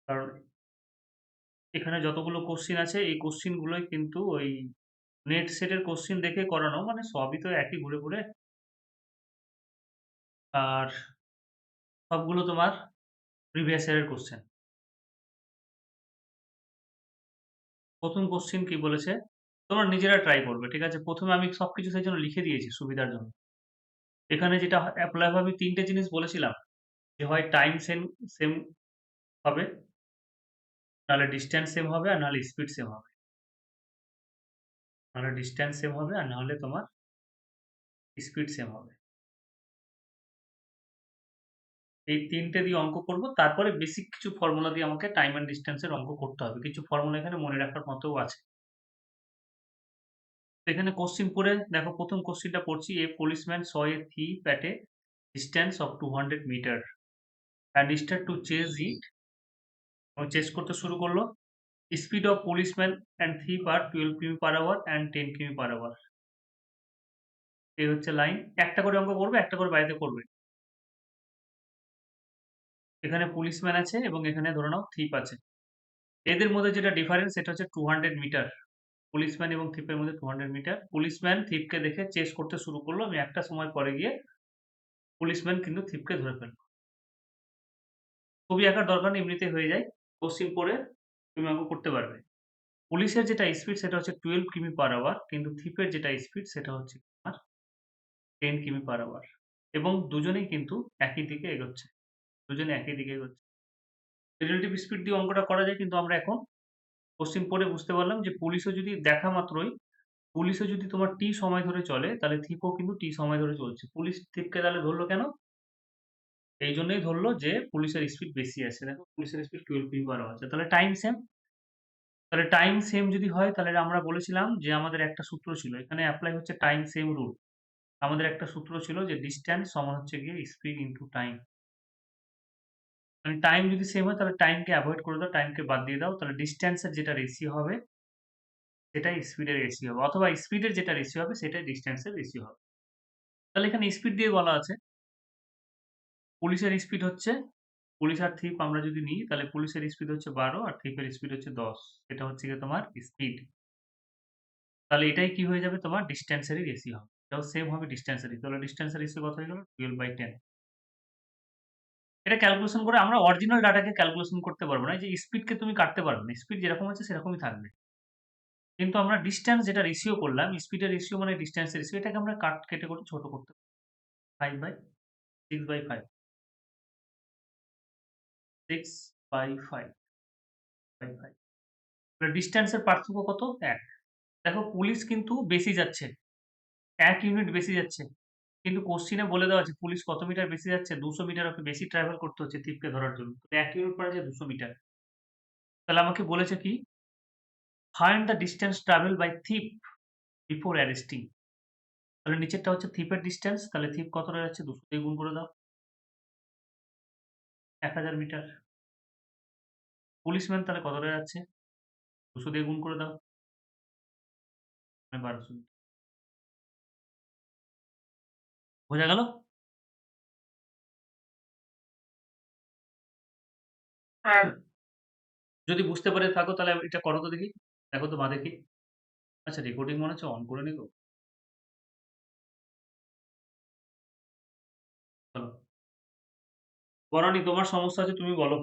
কারণ এখানে যতগুলো কোশ্চেন আছে এই কোশ্চেন গুলোই কিন্তু ওই নেট সেটের কোশ্চেন দেখে করানো, মানে সবই তো একই ঘুরে, ঘুরে। আর সবগুলো তোমার প্রিভিয়াস ইয়ারের কোশ্চেন। ১ম কোশ্চেন কি বলেছে? তোমরা নিজেরা ট্রাই করবে। ঠিক আছে? ১ম এ আমি সবকিছু সেইজন্য লিখে দিয়েছি সুবিধার জন্য। এখানে যেটা এপ্লাই হবে, আমি ৩ টে জিনিস বলেছিলাম যে হয় টাইম সেম হবে, নাহলে ডিসট্যান্স সেম হবে, আর নাহলে স্পিড সেম হবে। নাহলে ডিসট্যান্স সেম হবে, আর নাহলে তোমার স্পিড সেম হবে। এই ৩ টে দিয়ে অঙ্ক করব। তারপরে বেসিক কিছু ফর্মুলা দিয়ে আমাকে টাইম অ্যান্ড ডিসট্যান্স এর অঙ্ক করতে হবে। কিছু ফর্মুলা এখানে মনে রাখার মতও আছে। তো এখানে কোশ্চেন পড়ে দেখো, ১ম কোশ্চেনটা পড়ছি। A policeman saw a thief at a distance of 200 metre and started to chase it, এবং চেস করতে শুরু করলো। Speed of policeman and thief are 12 কিমি পার আওয়ার and 10 কিমি পার আওয়ার। এই হচ্ছে লাইন। একটা করে অঙ্ক করবে, একটা করে বাড়িতে করবে। এখানে পুলিশম্যান আছে এবং এখানে ধরে নাও থিপ আছে। এদের মধ্যে যেটা ডিফারেন্স সেটা হচ্ছে 200 মিটার। পুলিশম্যান এবং থিপের মধ্যে 200 মিটার। পুলিশম্যান থিপকে দেখে চেস করতে শুরু করলো, এবং একটা সময় পরে গিয়ে পুলিশম্যান কিন্তু থিপকে ধরে ফেললো। ছবি আঁকার দরকার নেই, এমনিতেই হয়ে যায়। কোশ্চেন পড়ে তুমি অঙ্ক করতে পারবে। পুলিশের যেটা স্পিড সেটা হচ্ছে 12 কিমি পার আওয়ার, কিন্তু থিপের যেটা স্পিড সেটা হচ্ছে তোমার 10 কিমি পার আওয়ার, এবং দুজনেই কিন্তু একই দিকে এগোচ্ছে। দুজনে একই দিকে এগোচ্ছে। রিলেটিভ স্পিড দিয়ে অঙ্কটা করা যায়, কিন্তু আমরা এখন কোশ্চেন পড়ে বুঝতে পারলাম যে পুলিশও যদি দেখা মাত্রই, পুলিশও যদি তোমার টি সময় ধরে চলে, তাহলে থিপও কিন্তু টি সময় ধরে চলছে। পুলিশ থিপকে তাহলে ধরলো কেন? এই জন্যই ধরলো যে পুলিশের স্পিড বেশি আছে। দেখো পুলিশের স্পিড 12 কিমি পার আওয়ার আছে। তাহলে টাইম সেম। তাহলে টাইম সেম যদি হয়, তাহলে আমরা বলেছিলাম যে আমাদের একটা সূত্র ছিল। এখানে এপ্লাই হচ্ছে টাইম সেম রুল। আমাদের একটা সূত্র ছিল যে ডিসট্যান্স সমান হচ্ছে গিয়ে স্পিড ইনটু টাইম। মানে টাইম যদি সেম হয় তাহলে টাইমকে এভয়েড করে দাও, টাইমকে বাদ দিয়ে দাও। তাহলে ডিসট্যান্সের যেটা রেশিও হবে সেটাই স্পিডের রেশিও হবে, অথবা স্পিডের যেটা রেশিও হবে সেটাই ডিসট্যান্সের রেশিও হবে। তাহলে এখানে স্পিড দিয়ে বলা আছে, পুলিশের স্পিড হচ্ছে, পুলিশ আর থিপ আমরা যদি নিই, তাহলে পুলিশের স্পিড হচ্ছে 12 আর থিপের স্পিড হচ্ছে 10। এটা হচ্ছে গিয়ে তোমার স্পিড। তাহলে এটাই কি হয়ে যাবে? তোমার ডিসট্যান্সেরই রেশিও হবে। এটাও সেম হবে ডিসট্যান্সেরই। তাহলে ডিসট্যান্সের রেশিও কত হয়ে গেল? 12/10। এটা ক্যালকুলেশন করে আমরা অরিজিনাল ডাটাকে ক্যালকুলেশন করতে পারবো না। এই যে স্পিডকে তুমি কাটতে পারবে না। স্পিড যেরকম আছে সেরকমই থাকবে। কিন্তু আমরা ডিসট্যান্স যেটা রেশিও করলাম, স্পিডের রেশিও মানে ডিসট্যান্সের রেশিও, এটাকে আমরা কেটে করে ছোট করতে পারি। 5/6/5, 6/5, 5/5। ডিসট্যান্সের পার্থক্য কত? 1। দেখো পুলিশ কিন্তু বেশি যাচ্ছে, 1 ইউনিট বেশি যাচ্ছে। কিন্তু কোশ্চেনে বলে দেওয়া আছে পুলিশ কত মিটার বেশি যাচ্ছে? 200 মিটার ওকে বেশি ট্রাভেল করতে হচ্ছে থিপকে ধরার জন্য। 1 ইউনিট মানে হচ্ছে 200 মিটার। তাহলে আমাকে বলেছে কি? Find the distance travel by thief before arresting. তাহলে নিচেরটা হচ্ছে থিপের ডিসট্যান্স। তাহলে থিপ কতটা যাচ্ছে? 200 দিয়ে গুণ করে দাও। 1000 মিটার। পুলিশম্যান তাহলে কতটা যাচ্ছে? 200 দিয়ে গুণ করে দাও। মানে 1200। বোঝা গেল? হ্যাঁ। যদি বুঝতে পেরে থাকো তাহলে এটা করো তো দেখি। দেখো তো দেখি। আচ্ছা, রেকর্ডিং মনে হচ্ছে অন করে নিব। চলো। বনানী, তোমার সমস্যা আছে তুমি বলো।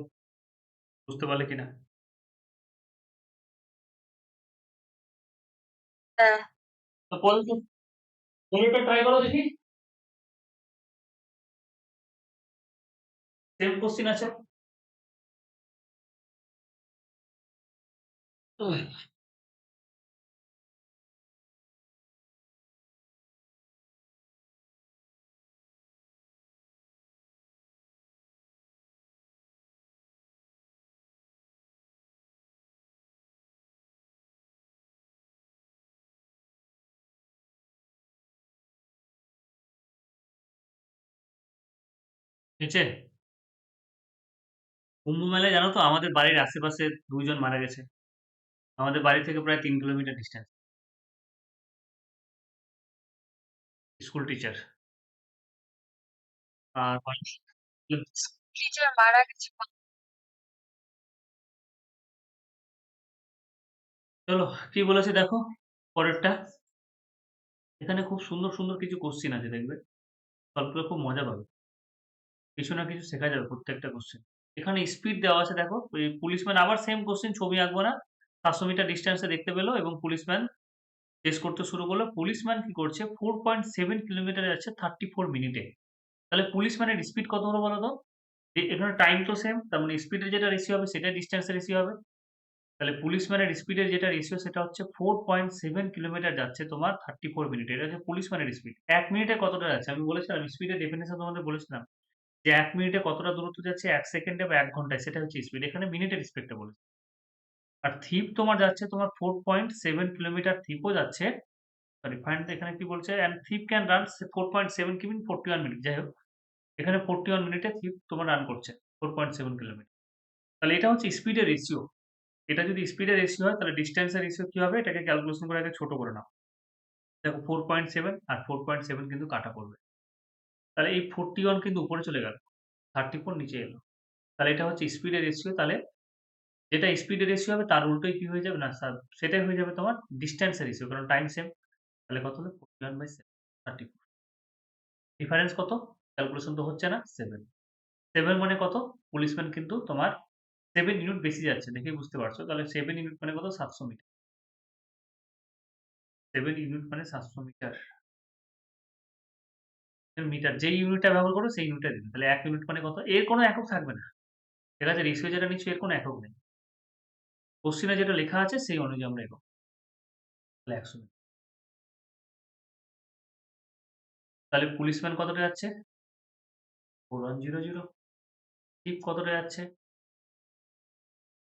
বুঝতে পারলে কিনা? হ্যাঁ। তো পরেরটা ট্রাই করো দেখি। সেম কোশ্চেন আছে। নিচে কুম্ভ মেলায় জানো তো আমাদের বাড়ির আশেপাশে 2 জন মারা গেছে। আমাদের বাড়ি থেকে প্রায় 3 কিলোমিটার ডিসট্যান্স। School teacher. আর টিচার মারা গেছে। চলো কি বলেছে দেখো পরেরটা। এখানে খুব সুন্দর কিছু কোশ্চেন আছে দেখবে। সলভ করে খুব মজা পাবে। কিছু না কিছু শেখা যাবে প্রত্যেকটা কোশ্চেন। এখানে স্পিড দেওয়া আছে দেখো। এই পুলিশম্যান আবার সেম কোশ্চেন, ছবি আঁকবো না। ৭০০ মিটার ডিসট্যান্স এ দেখতে পেল এবং পুলিশম্যান চেস করতে শুরু করলো। পুলিশম্যান কি করছে 4.7 কিলোমিটারে যাচ্ছে 34 মিনিটে। তাহলে পুলিশম্যানের স্পিড কত হলো বলো তো? এখানে টাইম তো সেম, তার মানে স্পিডের যেটা রেশিও হবে সেটাই ডিসট্যান্স এর রেশিও হবে। তাহলে পুলিশম্যানের স্পিডের যেটা রেশিও সেটা হচ্ছে 4.7 কিলোমিটার যাচ্ছে তোমার 34 মিনিটে। এটা হচ্ছে পুলিশম্যানের স্পিড। ১ মিনিটে কতটা যাচ্ছে? আমি বলেছিলাম স্পিডের ডেফিনিশন তোমাদের বলেছিলাম যে ১ মিনিটে কতটা দূরত্ব যাচ্ছে ১ সেকেন্ডে বা ১ ঘন্টায়, সেটা হচ্ছে স্পিড। এখানে মিনিটের স্পিডটা বলেছে। আর থিপ তোমার যাচ্ছে তোমার 4.7 কিলোমিটার, থিপও যাচ্ছে। সরি, ফাইন্ড এখানে কি বলছে? অ্যান্ড থিপ ক্যান রান 4.7 কি মিন 41 মিনিট। যাই হোক, এখানে 41 মিনিটে থিপ তোমার রান করছে 4.7 কিলোমিটার। তাহলে এটা হচ্ছে স্পিডের রেশিও। এটা যদি স্পিডের রেশিও হয় তাহলে ডিসট্যান্স এর রেশিও কি হবে? এটাকে ক্যালকুলেশন করে আগে ছোট করে নাও। দেখো 4.7 আর 4.7 কিন্তু কাটা পড়বে। তাহলে এই 41 কিন্তু উপরে চলে গেল। 34 নিচে এলো। তাহলে এটা হচ্ছে স্পিডের রেশিও। তাহলে যেটা স্পিডের রেশিও হবে তার উল্টোই কি হয়ে যাবে? না সেটাই হয়ে যাবে তোমার ডিসট্যান্স এর রেশিও, কারণ টাইম সেম। তাহলে কত হলো? 41/7, 34। ডিফারেন্স কত? ক্যালকুলেশন তো হচ্ছে না। 7। 7 মানে কত? পুলিশম্যান কিন্তু তোমার 7 ইউনিট বেশি যাচ্ছে। দেখেই বুঝতে পারছো। তাহলে 7 ইউনিট মানে কত? ৭০০ মিটার। 7 ইউনিট মানে ৭০০ মিটার। মিটার যেই ইউনিটটা ব্যবহার করো সেই ইউনিটটা দিবে। তাহলে ১ ইউনিট মানে কত? এর কোনো একক থাকবে না। ঠিক আছে? রেশিও যেটা নিচ্ছি এর কোনো একক নেই। কোশ্চেনে যেটা লেখা আছে সেই অনুযায়ী আমরা এগোবো। তাহলে ১০০ মিটার। তাহলে পুলিশম্যান কতটা যাচ্ছে? 4100। চিফ কতটা যাচ্ছে?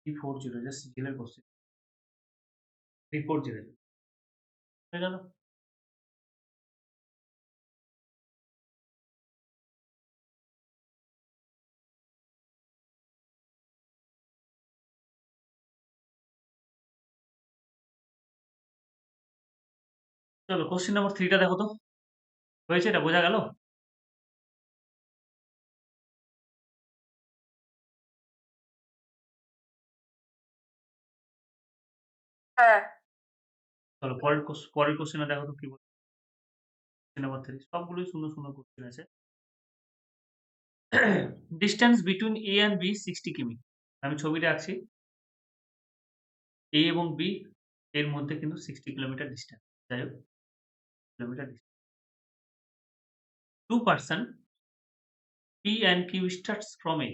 340। জাস্ট সিজিএল এর কোশ্চেন। 340 হয়ে গেল। চলো কোশ্চেন নাম্বার 3 টা দেখো তো। হয়েছে? এটা বোঝা গেল? হ্যাঁ। চলো পরের কোশ্চেনটা দেখো তো কি বলছে। কোশ্চেন নাম্বার 3 সবগুলোই সুন্দর কোশ্চেন আছে। Distance between A and B 60 কিমি। আমি ছবিটা আঁকছি। এ এবং বি এর মধ্যে কিন্তু 60 কিলোমিটার ডিসট্যান্স। যাই হোক, kilometre distance. 2 person P and Q starts from A.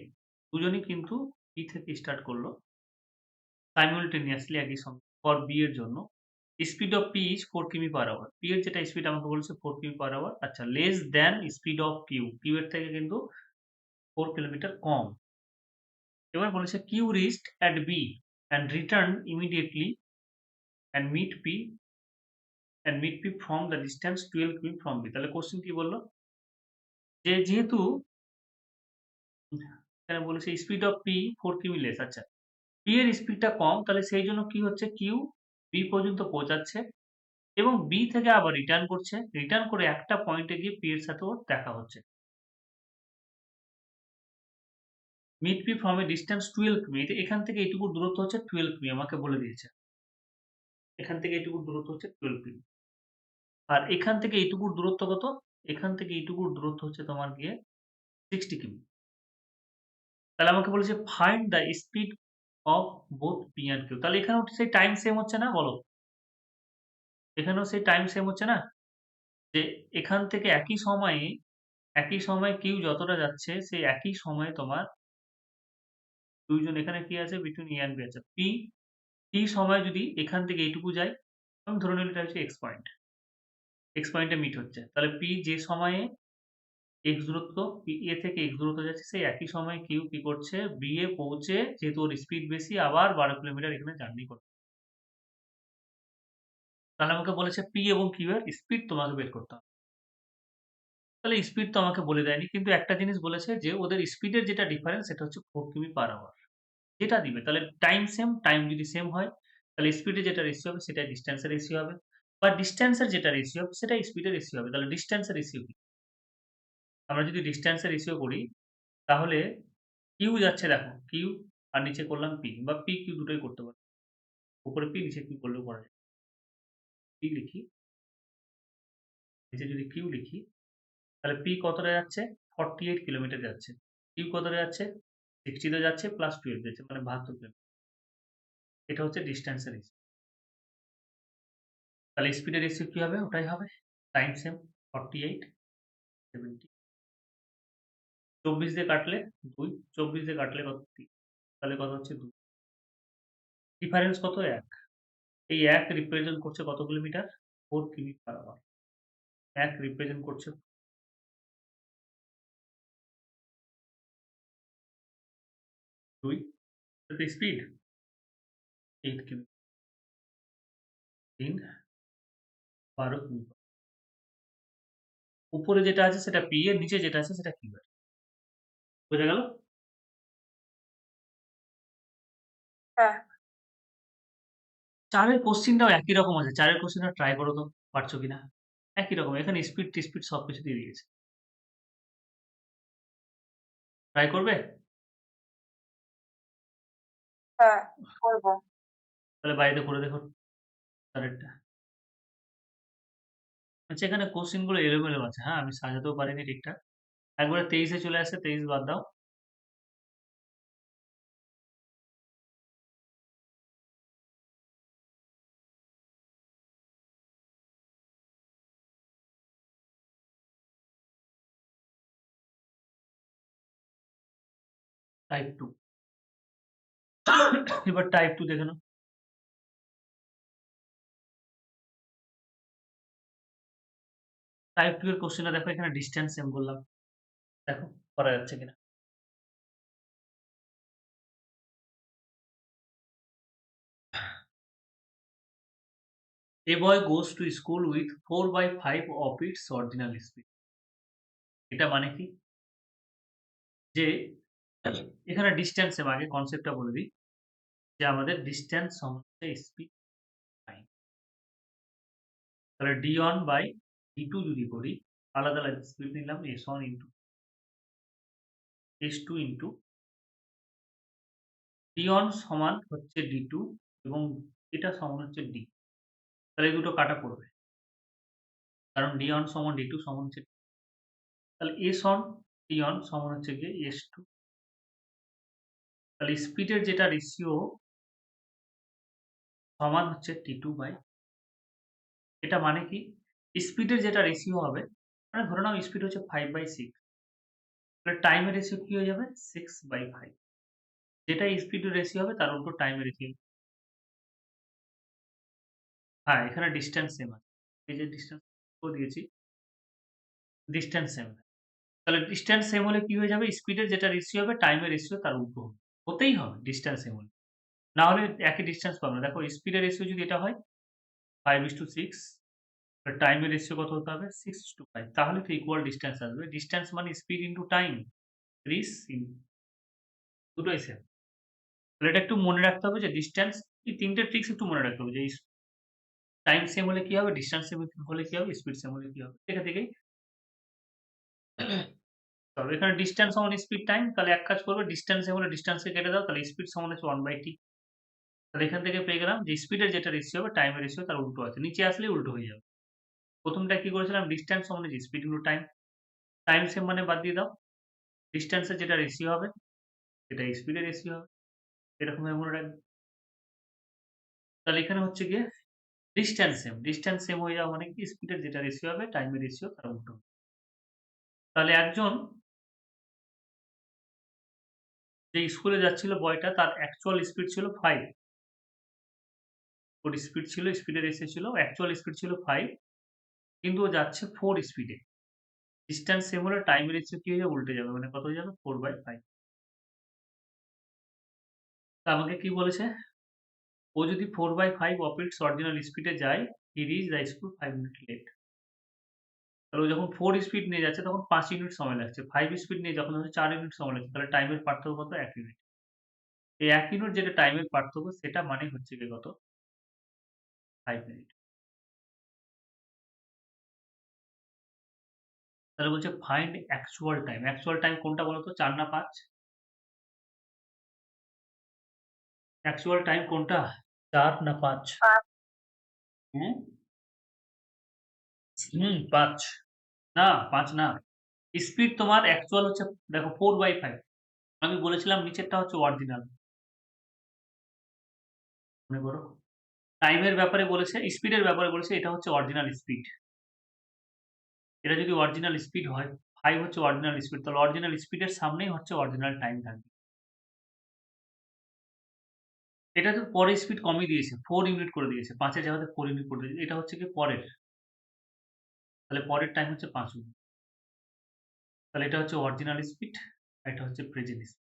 দুজনই কিন্তু পি থেকে স্টার্ট করলো সাইমultaneously একই সঙ্গে ফর বি এর জন্য। স্পিড অফ পি ইজ 4 কিমি পার আওয়ার। পি এর যেটা স্পিড আমাকে বলেছে 4 কিমি পার আওয়ার। আচ্ছা, less than speed of Q. Q এর থেকে কিন্তু 4 কিলোমিটার কম। এবার বলেছে Q reached at B and return immediately and meet P from the distance 12 কিমি ফ্রম বি। তাহলে কোশ্চেন কি বললো? যে যেহেতু এখানে বলেছে স্পিড অফ পি 4 কিমি লেস। আচ্ছা, পি এর স্পিডটা কম, তাহলে সেই জন্য কি হচ্ছে? কিউ বি পর্যন্ত পৌঁছাচ্ছে এবং বি থেকে আবার রিটার্ন করছে। রিটার্ন করে একটা পয়েন্টে গিয়ে পি এর সাথে ওর দেখা হচ্ছে। Meet P from A distance 12 কিমি। এখান থেকে এইটুকু দূরত্ব হচ্ছে 12 কিমি, আমাকে বলে দিয়েছে। এখান থেকে এইটুকু দূরত্ব হচ্ছে 12 কিমি। আর এখান থেকে এইটুকুর দূরত্ব কত? এখান থেকে এইটুকুর দূরত্ব হচ্ছে তোমার গিয়ে 60 কিমি। তাহলে আমাকে বলেছে find the speed of both P and Q. তাহলে এখানেও সেই টাইম সেম হচ্ছে না বলো? এখানেও সেই টাইম সেম হচ্ছে না? যে এখান থেকে একই সময়ে কিউ যতটা যাচ্ছে সেই একই সময়ে তোমার দুইজন এখানে কি আছে? বিটুইন এ অ্যান্ড বি আছে। টি সময় যদি এখান থেকে এইটুকু যায়, আমি ধরে নিলাম এটা হচ্ছে এক্স পয়েন্ট। এক্স পয়েন্টে মিট হচ্ছে। তাহলে পি যে সময়ে এক্স দূরত্ব পি এ থেকে এক্স দূরত্ব যাচ্ছে সেই একই সময়ে কিউ কি করছে? বি এ পৌঁছে, যেহেতু ওর স্পিড বেশি, আবার 12 কিলোমিটার এখানে জার্নি করছে। তাহলে আমাকে বলেছে পি এবং কিউ এর স্পিড তোমাকে বের করতে হবে। তাহলে স্পিড তো আমাকে বলে দেয়নি। কিন্তু একটা জিনিস বলেছে যে ওদের স্পিডের যেটা ডিফারেন্স সেটা হচ্ছে 4 কিমি পার আওয়ার। যেটা দিবে তাহলে টাইম সেম, টাইম যদি সেম হয় তাহলে স্পিডের যেটা রেশিও হবে সেটাই ডিসট্যান্স এর রেশিও হবে। বা ডিসট্যান্স এর যেটা রেশিও হবে সেটাই স্পিডের রেশিও হবে। তাহলে ডিসট্যান্স এর রেশিও কি? আমরা যদি ডিসট্যান্স এর রেশিও করি তাহলে কিউ যাচ্ছে দেখো, কিউ আর নিচে করলাম পি, বা পি কিউ দুটোই করতে পারি। উপরে পি নিচে কিউ করলেও করা যায়। পি লিখি, নিচে যদি কিউ লিখি তাহলে পি কতটা যাচ্ছে? 48 কিলোমিটার যাচ্ছে। কিউ কতটা যাচ্ছে? 60 তে যাচ্ছে প্লাস 12 যাচ্ছে মানে 72 কিলোমিটার। এটা হচ্ছে ডিসট্যান্সের রেশিও। তাহলে স্পিডের রেশিও কি হবে? ওটাই হবে। টাইম সেম 48 70 24 দিয়ে কাটলে 2, 24 দিয়ে কাটলে কত? 3, তাহলে কত হচ্ছে? 2। ডিফারেন্স কত? 1। এই 1 রিপ্রেজেন্ট করছে কত কিলোমিটার? 4 কিমি পার আওয়ার। 1 রিপ্রেজেন্ট করছে 2, এটা স্পিড 8 কিমি। 3, 12 কিমি। উপরে যেটা আছে সেটা পি এর, নিচে যেটা আছে সেটা কিউ এর। বোঝা গেল? হ্যাঁ। 4 এর কোশ্চেনটাও একই রকম আছে। 4 এর কোশ্চেনটা ট্রাই করো তো, পারছো কিনা? একই রকম। এখানে স্পিড সবকিছু দিয়ে দিয়েছে। ট্রাই করবে? হ্যাঁ, করবো। তাহলে বাড়িতে করে দেখো 4 এরটা। আচ্ছা, এখানে কোশ্চেন গুলো এলোমেলো আছে। হ্যাঁ, আমি সাজাতেও পারিনি ঠিকঠাক। একবারে 23 এ চলে আসে, 23 বাদ দাও। টাইপ 2। এবার টাইপ 2 দেখে নাও। টাইপ 2 এর কোশ্চেনটা দেখো, এখানে ডিসট্যান্স সেম বললাম। দেখো করা যাচ্ছে কিনা। A boy goes to school with 4/5 of its ordinal speed. এটা মানে কি? যে এখানে ডিসট্যান্স সেম, আগে কনসেপ্টটা বলে দিই। যে আমাদের ডিসট্যান্স সমান হচ্ছে স্পিড টাইম। তাহলে d1/d2 যদি করি, আলাদা আলাদা স্পিড নিলাম s1 into s2 into d1 সমান হচ্ছে d2 এবং এটা সমান হচ্ছে d। তাহলে এই দুটো কাটা পড়বে। কারণ d1 সমান d2 সমান হচ্ছে, তাহলে s1 d1 সমান হচ্ছে গিয়ে s2। তাহলে স্পিডের যেটা রেশিও সমান হচ্ছে t2 বাই, এটা মানে কি? স্পিডের যেটা রেশিও হবে, মানে ধরে নাও স্পিড হচ্ছে 5/6, তাহলে টাইমের রেশিও কি হয়ে যাবে? 6/5। যেটা স্পিডের রেশিও হবে তার উল্টো টাইমের রেশিও। হ্যাঁ, এখানে ডিসট্যান্স সেম আছে। এই যে ডিসট্যান্স দিয়েছি, ডিসট্যান্স সেম। তাহলে ডিসট্যান্স সেম হলে কি হয়ে যাবে? স্পিডের যেটা রেশিও হবে টাইমের রেশিও তার উল্টো হবে। হতেই হবে ডিসট্যান্স সেম হলে। না হলে একই ডিসট্যান্স পাবো না। দেখো স্পিডের রেশিও যদি এটা হয় 5:6, টাইমের রেশিও কত হতে হবে? 6:5, তাহলে তো ইকুয়াল ডিসট্যান্স আসবে। ডিসট্যান্স মানে স্পিড ইনটু টাইম। 30 দুটোই সেম। তাহলে এটা একটু মনে রাখতে হবে যে ডিসট্যান্স, এই ৩ টে ট্রিক্স একটু মনে রাখতে হবে যে টাইম সেম হলে কি হবে, ডিসট্যান্স সেম হলে কি হবে, স্পিড সেম হলে কি হবে। এটা থেকেই তবে এখানে ডিসট্যান্স সমান স্পিড টাইম, তাহলে এক কাজ করবে, ডিসট্যান্স সেম হলে ডিসট্যান্সকে কেটে দাও, তাহলে স্পিড সমান হচ্ছে 1/t। তাহলে এখান থেকে পেয়ে গেলাম যে স্পিডের যেটা রেশিও হবে টাইমের রেশিও তার উল্টো আছে। নিচে আসলেই উল্টো হয়ে যাবে। প্রথমটা কি করেছিলাম? ডিসট্যান্স সমান হচ্ছে speed into time. Time same মানে বাদ দিয়ে দাও। ডিসট্যান্সের যেটা রেশিও হবে সেটা স্পিডের রেশিও হবে। এরকম ভাবে মনে রাখবে। তাহলে এখানে হচ্ছে গিয়ে ডিসট্যান্স সেম। ডিসট্যান্স সেম হয়ে যাওয়া মানে কি? স্পিডের যেটা রেশিও হবে টাইমের রেশিও তার উল্টো। তাহলে একজন যে স্কুলে যাচ্ছিল বয়টা, তার অ্যাকচুয়াল স্পিড ছিল 5। ওর স্পিড ছিল, স্পিডের রেশিও ছিল, অ্যাকচুয়াল স্পিড ছিল 5, কিন্তু ও যাচ্ছে 4 স্পিডে। ডিসট্যান্স সেম হলে টাইমের রেশিও কি হয়ে যাবে? উল্টে যাবে। মানে কত হয়ে যাবে? 4/5। তা আমাকে কি বলেছে? ও যদি 4/5 অফ ইটস অরিজিনাল স্পিডে যায়, he reach the school 5 minute late. তাহলে ও যখন 4 স্পিড নিয়ে যাচ্ছে তখন 5 ইউনিট সময় লাগছে। 5 স্পিড নিয়ে যখন যাচ্ছে 4 ইউনিট সময় লাগছে। তাহলে টাইমের পার্থক্য কত? 1 ইউনিট। এই 1 ইউনিট যেটা টাইমের পার্থক্য সেটা মানে হচ্ছে গিয়ে কত? 5 মিনিট। তাহলে বলছে find actual time. Actual time কোনটা বলো তো? 4 না 5? অ্যাকচুয়াল টাইম কোনটা? 4 না 5? 5 হ্যাঁ? 5 না 5 না। স্পিড তোমার অ্যাকচুয়াল হচ্ছে দেখো 4/5 আমি বলেছিলাম নিচেরটা হচ্ছে অরিজিনাল। মনে করো। টাইমের ব্যাপারে বলেছে, স্পিডের ব্যাপারে বলেছে এটা হচ্ছে অরিজিনাল স্পিড। এটা যদি অরিজিনাল স্পিড হয়, 5 হচ্ছে অরিজিনাল স্পিড তাহলে অরিজিনাল স্পিডের সামনেই হচ্ছে অরিজিনাল টাইম থাকবে। এটা তো পরে স্পিড কমিয়ে দিয়েছে 4 ইউনিট করে দিয়েছে। 5 এর জায়গাতে 4 ইউনিট করে দিয়েছে। এটা হচ্ছে কি পরের। তাহলে পরের টাইম হচ্ছে 5 ইউনিট। তাহলে এটা হচ্ছে অরিজিনাল স্পিড, আর এটা হচ্ছে প্রেজেন্ট স্পিড।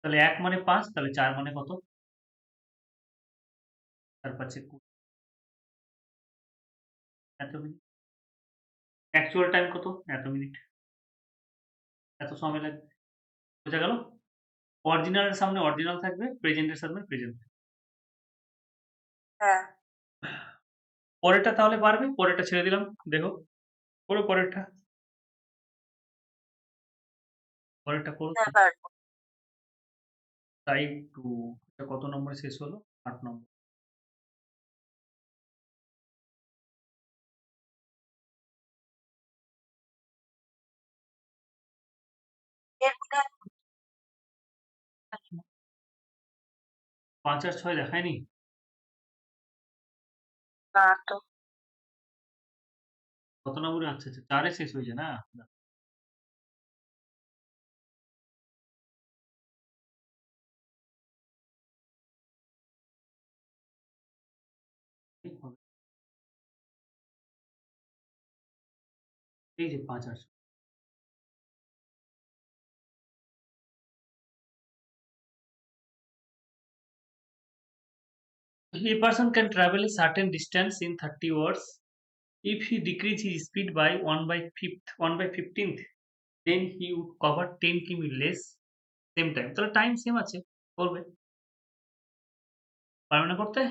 তাহলে 1 মানে 5 তাহলে 4 মানে কত? 4 5 এ 20 এত মিনিট। অ্যাকচুয়াল টাইম কত? এত মিনিট। এত সময় লাগবে। বোঝা গেল? অরিজিনাল এর সামনে অরিজিনাল থাকবে, প্রেজেন্ট এর সামনে প্রেজেন্ট। হ্যাঁ, পরেরটা তাহলে পারবে? পরেরটা ছেড়ে দিলাম। দেখো। করো পরেরটা। পরেরটা করো। হ্যাঁ পারবো। টাইপ 2 এটা কত নম্বরে শেষ হলো? 8 নম্বর। এর মধ্যে 5 আর 6 দেখায়নি? না তো। কত নম্বরে? আচ্ছা, আচ্ছা 4 এ শেষ হয়েছে না? ঠিক হবে। এই যে 5 আর 6 A person can travel a certain distance in 30 hours. If he decrease his speed by 1/15th, then he would cover 10 কিমি less same time. তাহলে টাইম সেম আছে। করবে। পারবে না করতে?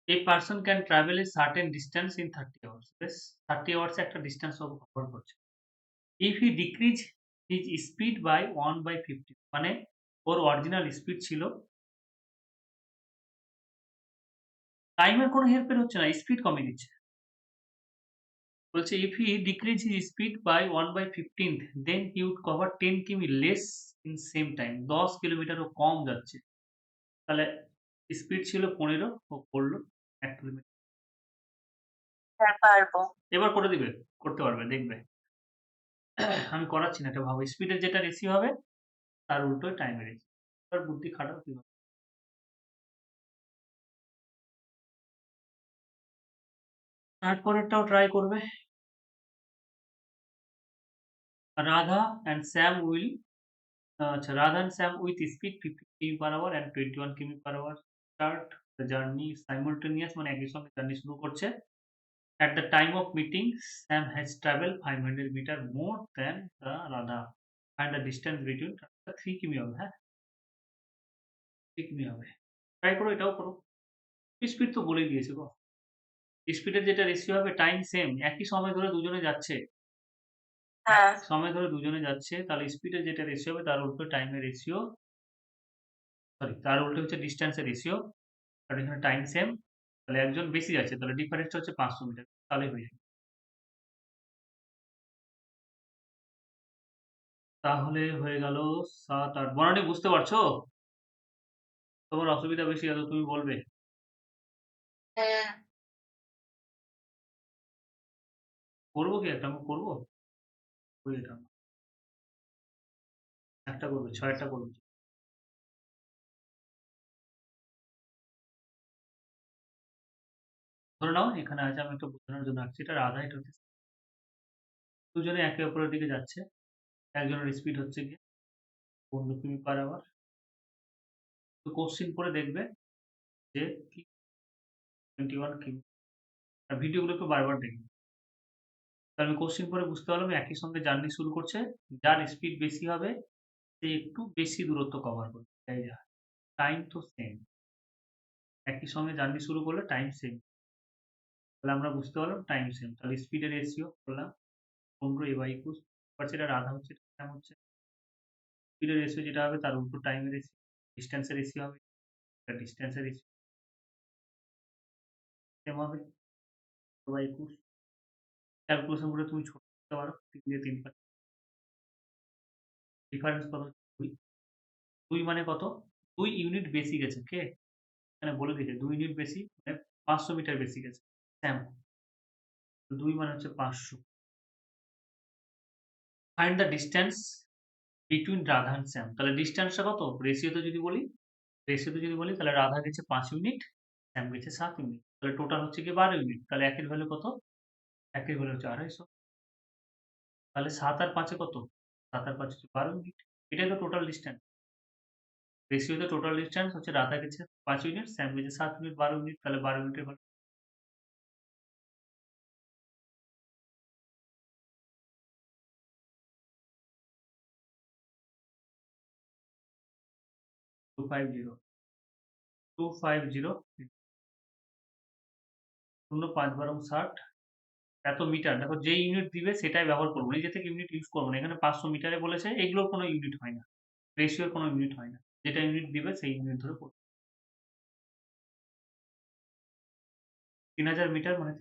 A person can travel a certain distance in 30 hours. বেশ 30 hours একটা distance ও cover করছে। If he decrease his speed by 1/50 মানে ওর অরিজিনাল স্পিড ছিল টাইমের কোনো হেরফের হচ্ছে না, স্পিড কমিয়ে দিচ্ছে। বলছে if he decrease his speed by 1/15th then he would cover 10 কিমি less in same time 10 কিলোমিটারও কম যাচ্ছে। তাহলে স্পিড ছিল 15 ও করল 1 কিলোমিটার। হ্যাঁ পারবো। এবার করে দিবে? করতে পারবে দেখবে। আমি করাচ্ছি না এটা ভাবো। স্পিডের যেটা রেশিও হবে তার উল্টোই টাইমের রেশিও। এবার বুদ্ধি খাটাও কিভাবে। তারপরেরটাও ট্রাই করবে। Radha and Sam will আচ্ছা Radha and Sam with speed 50 কিমি পার আওয়ার and 21 কিমি per hour start the journey simultaneous মানে একই সঙ্গে জার্নি শুরু করছে। At the time of meeting, Sam has traveled 500 meter more than the Radha. Find the distance between 3 কিমি হবে, হ্যাঁ? 3 কিমি হবে। ট্রাই করো, এটাও করো। স্পিড তো বলেই দিয়েছে গো। স্পিডের যেটা রেশিও হবে টাইম সেম। একই সময় ধরে দুজনে যাচ্ছে। হ্যাঁ, সময় ধরে দুজনে যাচ্ছে তাহলে স্পিডের যেটা রেশিও হবে তার উল্টো টাইমের রেশিও সরি তার উল্টো হচ্ছে ডিসট্যান্স এর রেশিও। কারণ এখানে টাইম সেম। তাহলে একজন বেশি যাচ্ছে তাহলে ডিফারেন্সটা হচ্ছে 500 মিটার। তাহলেই হয়ে যাবে। তাহলে হয়ে গেল 7, 8 বনানী বুঝতে পারছো? তোমার অসুবিধা বেশি হলে তুমি বলবে। হ্যাঁ, করবো কি একটা? আমি করবো? করি এটা। একটা করবে, 6 টা করবে। ধরে নাও এখানে আছে আমি একটু বোঝানোর জন্য আঁকছি। এটা রাধা, এটা হচ্ছে দুজনে একে অপরের দিকে যাচ্ছে। একজনের স্পিড হচ্ছে গিয়ে 15 কিমি পার আওয়ার। তো কোশ্চেন পড়ে দেখবে যে কি 21 কিমি। আর ভিডিওগুলো একটু বারবার দেখবে। তো আমি কোশ্চেন পড়ে বুঝতে পারলাম একই সঙ্গে জার্নি শুরু করছে। যার স্পিড বেশি হবে সে একটু বেশি দূরত্ব কভার করবে। এই যা টাইম তো সেম। একই সঙ্গে জার্নি শুরু করলে টাইম সেম। তাহলে আমরা বুঝতে পারলাম টাইম সেম। তাহলে স্পিডের রেশিও করলাম 15 a/21 সেটা রাধা হচ্ছে, এটা স্যাম হচ্ছে। স্পিডের রেশিও যেটা হবে তার উল্টো টাইমের রেশিও, ডিসট্যান্সের রেশিও হবে, এটা ডিসট্যান্সের রেশিও সেম হবে 4/21। ক্যালকুলেশন করে তুমি ছোট করতে পারো 3 দিয়ে 3 কাট। ডিফারেন্স কত? 2। 2 মানে কত? 2 ইউনিট বেশি গেছে কে? এখানে বলে দিয়েছে 2 ইউনিট বেশি মানে 500 মিটার বেশি গেছে স্যাম। 2 মানে হচ্ছে 500। Find the distance between Radha and Shyam. তাহলে ডিসট্যান্সটা কত? রেশিওতে যদি বলি তাহলে রাধা গেছে 5 ইউনিট, শ্যাম গেছে 7 ইউনিট। তাহলে টোটাল হচ্ছে গিয়ে 12 ইউনিট। তাহলে একের ভ্যালু কত? একের ভ্যালু হচ্ছে 250। তাহলে 7 আর 5 এ কত? 7 আর 5 হচ্ছে 12 ইউনিট। এটাই তো টোটাল ডিসট্যান্স। রেশিওতে টোটাল ডিসট্যান্স হচ্ছে রাধা গেছে 5 ইউনিট, শ্যাম গেছে 7 ইউনিট, 12 ইউনিট। তাহলে 12 ইউনিটের ভ্যালু 250 250 শূন্য 5 বারং 60 এত মিটার। দেখো যে ইউনিট দিবে সেটাই ব্যবহার করব। নিজে থেকে ইউনিট ইউজ করব না। এখানে 500 মিটারে বলেছে, এগুলোর কোনো ইউনিট হয় না। রেশিওর কোনো ইউনিট হয় না। যেটা ইউনিট দিবে সেই ইউনিট ধরে করব। 3000 মিটার মানে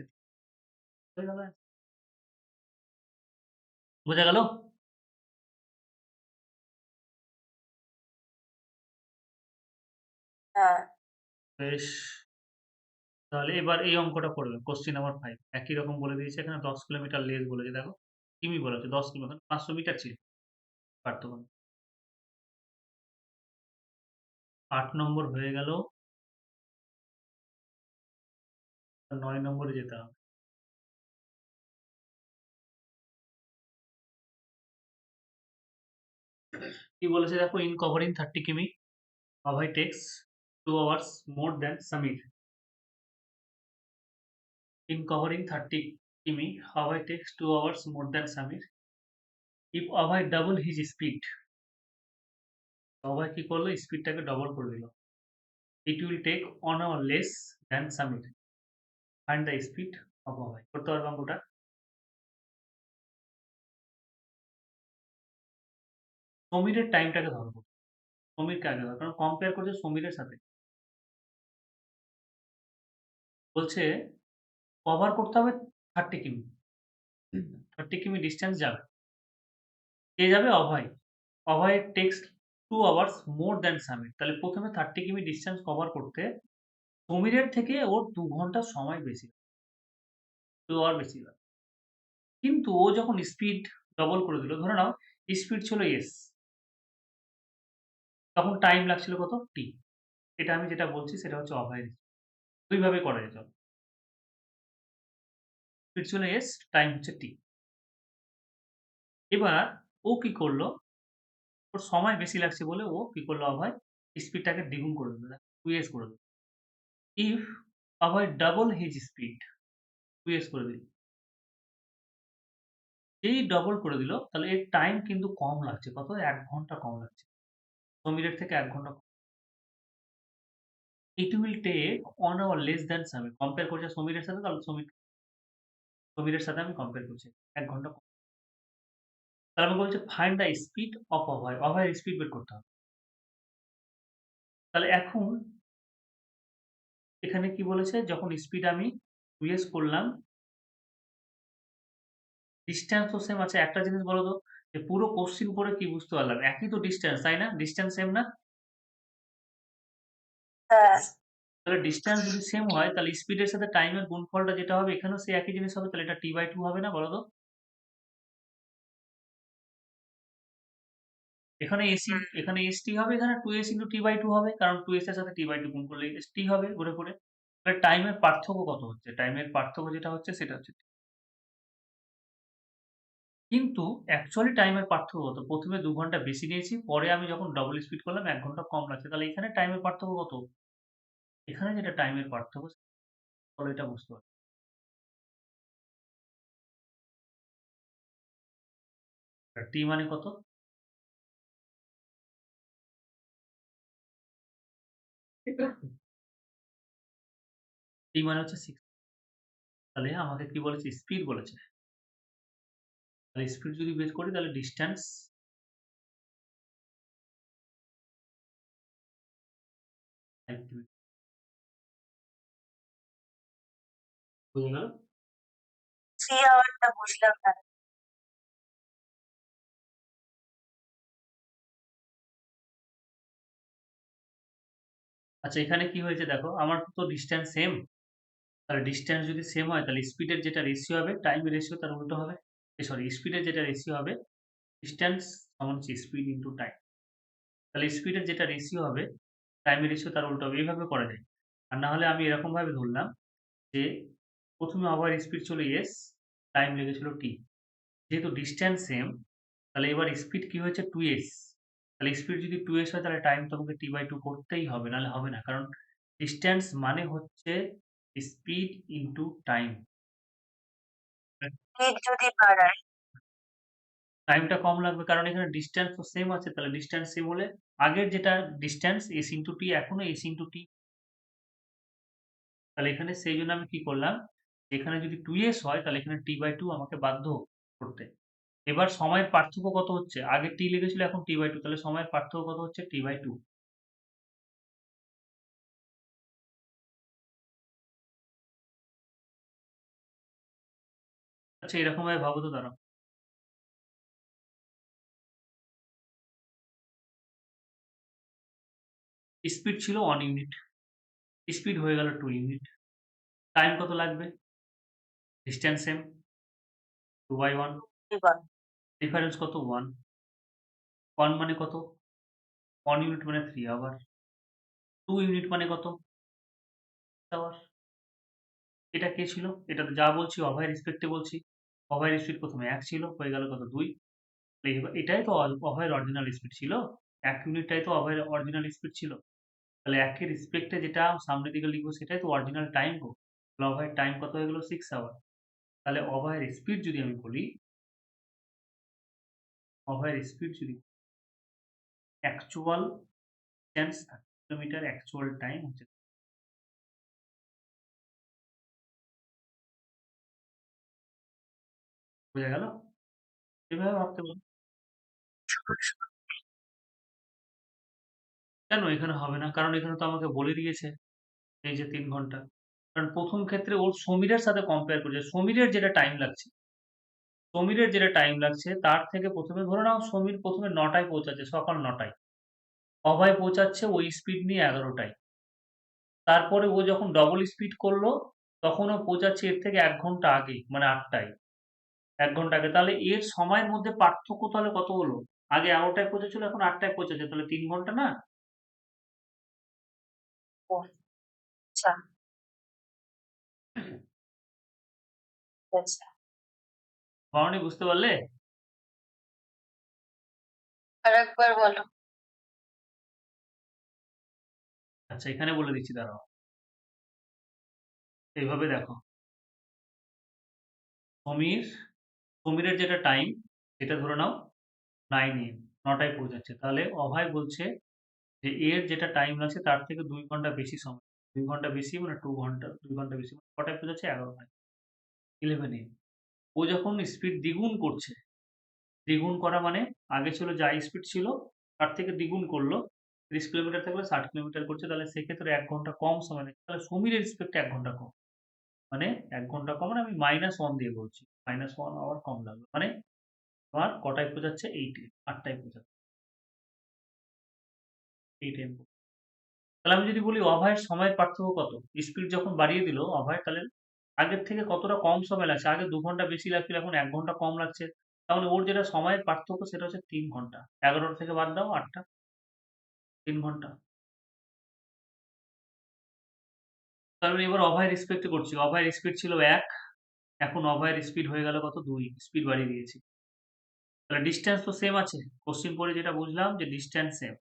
হয়ে গেল। বোঝা গেল? হ্যাঁ, বেশ। তাহলে এবার এই অঙ্কটা করবে। কোশ্চেন নাম্বার 5 একই রকম বলে দিয়েছে। এখানে 10 কিলোমিটার লেস বলেছে দেখো। কিমি বলেছে 10 কিমি, ওখানে 500 মিটার ছিল পার্থক্য। 8 নম্বর হয়ে গেল। 9 নম্বরে যেতে হবে। কি বলেছে দেখো, ইন কভারিং 30 কিমি Abhay takes 2 hours more than Samir. In covering 30 কিমি Abhay takes 2 hours more than Samir. If Abhay double his speed, Abhay কি করলো? স্পিডটাকে ডবল করে দিল। It will take 1 hour less than Samir. Find the speed of Abhay. করতে পারবে অঙ্কটা? সমীরের টাইমটাকে ধরবো। সমীরকে আগে ধরো, কারণ কম্পেয়ার করছে সমীরের সাথে। বলছে কভার করতে হবে 30 কিমি। 30 কিমি ডিস্টেন্স যাবে। কে যাবে? Abhay. Abhay takes 2 hours more than Samir. তাহলে প্রথমে 30 কিমি ডিস্টেন্স কভার করতে সমীরের থেকে ওর 2 ঘন্টা সময় বেশি, 2 আওয়ার বেশি লাগে। কিন্তু ও যখন স্পিড ডবল করে দিল, ধরে নাও স্পিড ছিল s, তখন টাইম লাগছিল কত? t। এটা আমি যেটা বলছি সেটা হচ্ছে অভয়ের। দুইভাবে করা যেত। স্পিড ছিল s, টাইম হচ্ছে t। এবার ও কি করলো? ওর সময় বেশি লাগছে বলে ও কি করলো? অভয় স্পিডটাকে দ্বিগুণ করে দিল, 2s করে দিল। If Abhay double his speed, 2s করে দিল। যেই ডবল করে দিল তাহলে এর টাইম কিন্তু কম লাগছে। কত? 1 ঘন্টা কম লাগছে। সমীরের থেকে 1 ঘন্টা কম। It will take 1 hour less than Samir. Compare করছে সমীরের সাথে, তাহলে সমীরের সাথে আমি কম্পেয়ার করছি। 1 ঘন্টা কম। তাহলে আমাকে বলছে ফাইন্ড দ্য স্পিড অফ অভয়। অভয়ের স্পিড বের করতে হবে। তাহলে এখন এখানে কি বলেছে? যখন স্পিড আমি 2s করলাম, ডিসট্যান্স তো সেম আছে। একটা জিনিস বলো তো, যে পুরো কোশ্চেন পড়ে কি বুঝতে পারলাম? একই তো ডিসট্যান্স, তাই না? ডিসট্যান্স সেম না? হ্যাঁ, তাহলে ডিসট্যান্স যদি সেম হয় তাহলে স্পিডের সাথে টাইমের গুণফলটা যেটা হবে এখানেও সেই একই জিনিস হবে। তাহলে এটা t/2 হবে না বলো তো? এখানে এখানে st হবে, এখানে 2s * t/2 হবে। কারণ 2s এর সাথে t/2 গুণ করলে st হবে ঘুরে ফিরে। তাহলে টাইমের পার্থক্য কত হচ্ছে? টাইমের পার্থক্য যেটা হচ্ছে সেটা হচ্ছে t। কিন্তু অ্যাকচুয়ালি টাইমের পার্থক্য কত? প্রথমে 2 ঘন্টা বেশি নিয়েছি, পরে আমি যখন ডবল স্পিড করলাম 1 ঘন্টা কম লাগছে। তাহলে এখানে টাইমের পার্থক্য কত? এখানে যেটা টাইমের পার্থক্য, তাহলে এটা বুঝতে পারবে। আর t মানে কত? t মানে হচ্ছে 6। তাহলে আমাকে কি বলেছে? স্পিড বলেছে। তাহলে স্পিড যদি বের করি তাহলে ডিসট্যান্স 5 কিমি। বুঝে গেল? 3 আওয়ারটা বুঝলাম না। আচ্ছা এখানে কি হয়েছে দেখো, আমার তো ডিসট্যান্স সেম। তাহলে ডিসট্যান্স যদি সেম হয় তাহলে স্পিডের যেটা রেশিও হবে টাইমের রেশিও তার উল্টো হবে। সরি, স্পিডের যেটা রেশিও হবে ডিসট্যান্স সমান হচ্ছে স্পিড ইনটু টাইম। তাহলে স্পিডের যেটা রেশিও হবে টাইমের রেশিও তার উল্টো হবে। এইভাবে করা যায়। আর না হলে আমি এরকমভাবে ধরলাম যে প্রথমে ওভার স্পিড ছিল s, টাইম লেগেছিল t। যেহেতু ডিসট্যান্স সেম তাহলে এবার স্পিড কি হয়েছে 2s। তাহলে স্পিড যদি 2s হয় তাহলে টাইম তোমাকে t/2 করতেই হবে, নাহলে হবে না। কারণ ডিসট্যান্স মানে হচ্ছে স্পিড ইনটু টাইম। স্পিড যদি বাড়ায়, টাইমটা কম লাগবে কারণ এখানে ডিসট্যান্স তো সেম আছে। তাহলে ডিসট্যান্স সেম হলে আগের যেটা ডিসট্যান্স s ইনটু t এখনো s ইনটু t। তাহলে এখানে সেই জন্য আমি কি করলাম, এখানে যদি 2s হয় তাহলে এখানে t/2 আমাকে বাধ্য করতে। এবার সময়ের পার্থক্য কত হচ্ছে? আগে t লেগেছিল এখন t/2, তাহলে সময়ের পার্থক্য কত হচ্ছে? t/2। আচ্ছা এরকম ভাবে ভাবো তো, দাঁড়াও। স্পিড ছিল 1 ইউনিট, স্পিড হয়ে গেল 2 ইউনিট। টাইম কত লাগবে? Distance same, 2/1। কি বল? ডিফারেন্স কত? 1। 1 মানে কত? 1 ইউনিট মানে 3 আওয়ার। 2 ইউনিট মানে কত? 6 আওয়ার। এটা কে ছিল? এটা তো যা বলছি অভয় রেসপেক্টে বলছি। অভয়ের স্পিড প্রথমে 1 ছিল, হয়ে গেল কত? 2। এটাই তো অভয়ের অরিজিনাল স্পিড ছিল। 1 ইউনিটটাই তো অভয়ের অরিজিনাল স্পিড ছিল। তাহলে 1 এর রেসপেক্টে যেটা সামনের দিকে লিখবো সেটাই তো অরিজিনাল টাইম গো। তাহলে অভয়ের টাইম কত হয়ে গেল? 6 আওয়ার। তাহলে অভয়ের স্পিড যদি আমি বলি, অভয়ের স্পিড যদি actual distance 30 kilometre, actual time হচ্ছে, বোঝা গেল? এভাবে ভাবতে পারো। কেন এখানে হবে না? কারণ এখানে তো আমাকে বলে দিয়েছে এই যে 3 ঘন্টা। কারণ ১ম ক্ষেত্রে ওর সমীরের সাথে কম্পেয়ার করেছে। সমীরের যেটা টাইম লাগছে, সমীরের যেটা টাইম লাগছে তার থেকে প্রথমে ধরে নাও সমীর প্রথমে ৯ টায় পৌঁছাচ্ছে, সকাল ৯ টায়। অভয় পৌঁছাচ্ছে ওই স্পিড নিয়ে ১১ টায়। তারপরে ও যখন ডবল স্পিড করলো তখন ও পৌঁছাচ্ছে এর থেকে ১ ঘন্টা আগে, মানে ৮ টায়। ১ ঘন্টা আগে। তাহলে এর সময়ের মধ্যে পার্থক্য তাহলে কত হলো? আগে ১১ টায় পৌঁছেছিল, এখন ৮ টায় পৌঁছেছে। তাহলে ৩ ঘন্টা না? ও আচ্ছা, আচ্ছা। পাওনি, বুঝতে পারলে? আরেকবার বলো। আচ্ছা এখানে বলে দিচ্ছি, দাঁড়াও। এইভাবে দেখো। সমীর, সমীরের যেটা টাইম সেটা ধরে নাও 9 AM, ৯ টায় পৌঁছাচ্ছে। তাহলে অভয় বলছে যে এর যেটা টাইম লাগছে তার থেকে ২ ঘন্টা বেশি সময়। ২ ঘন্টা বেশি মানে 2 ঘন্টা, ২ ঘন্টা বেশি মানে কটায় পৌঁছাচ্ছে? ১১ টায়, 11 AM। ও যখন স্পিড দ্বিগুণ করছে, দ্বিগুণ করা মানে আগে ছিল যা স্পিড ছিল তার থেকে দ্বিগুণ করলো। ৩০ কিলোমিটার থাকলে ৬০ কিলোমিটার করছে। তাহলে সেক্ষেত্রে ১ ঘন্টা কম সময় লাগছে। তাহলে সমীরের স্পিডটা ১ ঘন্টা কম। মানে ১ ঘন্টা কম মানে আমি -1 দিয়ে বলছি। -1 আওয়ার কম লাগলো। মানে তোমার কটায় পৌঁছাচ্ছে? 8 AM, ৮ টায় পৌঁছাচ্ছে। 8 AM। তাহলে আমি যদি বলি অভয়ের সময়ের পার্থক্য কত? স্পিড যখন বাড়িয়ে দিল অভয়, তাহলে আগের থেকে কতটা কম সময় লাগছে? আগে ২ ঘন্টা বেশি লাগছিল, এখন ১ ঘন্টা কম লাগছে। তাহলে ওর যেটা সময়ের পার্থক্য সেটা হচ্ছে ৩ ঘন্টা। ১১ থেকে বাদ দাও ৮ টা, ৩ ঘন্টা। তার মানে এবার অভয়ের রেসপেক্ট এ করছি। অভয়ের স্পিড ছিল ১, এখন অভয়ের স্পিড হয়ে গেল কত? ২। স্পিড বাড়িয়ে দিয়েছি। তাহলে ডিসট্যান্স তো সেম আছে। কোশ্চেন পড়ে যেটা বুঝলাম যে ডিসট্যান্স সেম।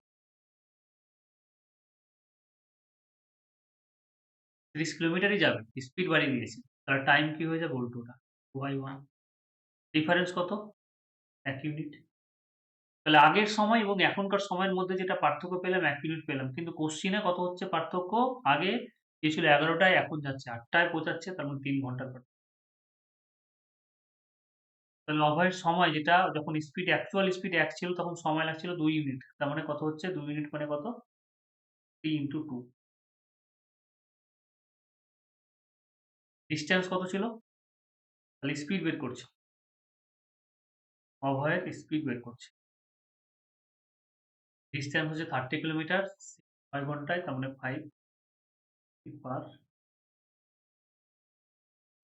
৩০ কিলোমিটারই যাবে। স্পিড বাড়িয়ে দিয়েছি। তাহলে টাইম কি হয়ে যাবে? উল্টোটা। 2/1। ডিফারেন্স কত? ১ ইউনিট। তাহলে আগের সময় এবং এখনকার সময়ের মধ্যে যেটা পার্থক্য পেলাম ১ ইউনিট পেলাম। কিন্তু কোশ্চেনে কত হচ্ছে পার্থক্য? আগে গিয়েছিল ১১ টায়, এখন যাচ্ছে ৮ টায় পৌঁছাচ্ছে। তার মানে ৩ ঘন্টার পার্থক্য। তাহলে অভয়ের সময় যেটা যখন স্পিড অ্যাকচুয়াল স্পিড ১ ছিল তখন সময় লাগছিল ২ ইউনিট। তার মানে কত হচ্ছে? ২ ইউনিট মানে কত? 3 × 2। ডিসট্যান্স কত ছিল? তাহলে স্পিড বের করছি। অভয়ের স্পিড বের করছি। ডিসট্যান্স হচ্ছে 30 কিলোমিটার 6 ঘন্টায়, তার মানে 5 পার।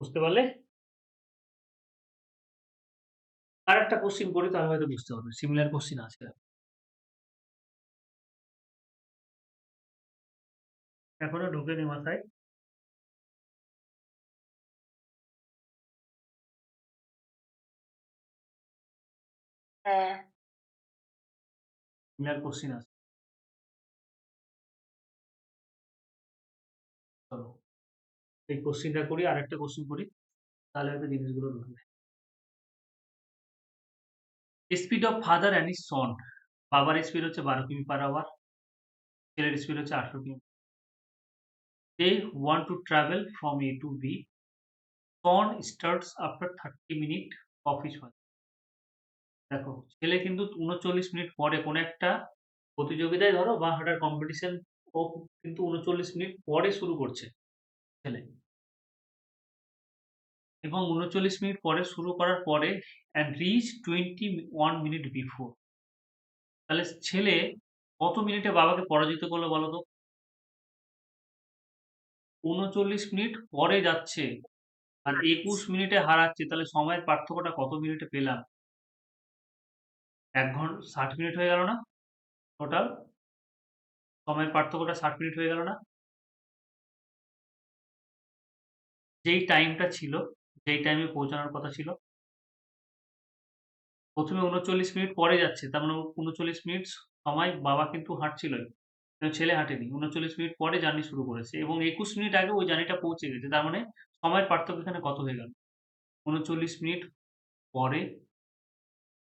বুঝতে পারলে? আরেকটা কোশ্চেন করি তাহলে হয়তো বুঝতে পারবে। সিমিলার কোশ্চেন আছে। এখনো ঢোকেনি মাথায়। হ্যাঁ। সিমিলার কোশ্চেন আছে। চলো এই কোশ্চেনটা করি, আরেকটা কোশ্চেন করি, তাহলে হয়তো জিনিসগুলো ঢুকবে। Speed of father and his son. বাবার স্পিড হচ্ছে 12 কিমি পার আওয়ার, ছেলের স্পিড হচ্ছে 18 কিমি। They want to travel from A to B. Son starts after 30 minute of his father. দেখো ছেলে কিন্তু 39 মিনিট পরে কোনো একটা প্রতিযোগিতায় ধরো বা হাঁটার কম্পিটিশন ও কিন্তু 39 মিনিট পরে শুরু করছে ছেলে, এবং 39 মিনিট পরে শুরু করার পরে অ্যান্ড রিচ 21 মিনিট বিফোর। তাহলে ছেলে কত মিনিটে বাবাকে পরাজিত করলো বলো তো? 39 মিনিট পরে যাচ্ছে আর 21 মিনিটে হারাচ্ছে, তাহলে সময়ের পার্থক্যটা কত মিনিটে পেলাম? 1 ঘন্টা 60 মিনিট হয়ে গেল না? টোটাল সময়ের পার্থক্যটা 60 মিনিট হয়ে গেল না? যেই টাইমটা ছিল, যেই টাইমে পৌঁছানোর কথা ছিল, প্রথমে 39 মিনিট পরে যাচ্ছে, তার মানে 39 মিনিট সময় বাবা কিন্তু হাঁটছিলই, কিন্তু ছেলে হাঁটেনি। 39 মিনিট পরে জার্নি শুরু করেছে এবং 21 মিনিট আগে ওই জার্নিটা পৌঁছে গেছে। তার মানে সময়ের পার্থক্য এখানে কত হয়ে গেল? 39 মিনিট পরে,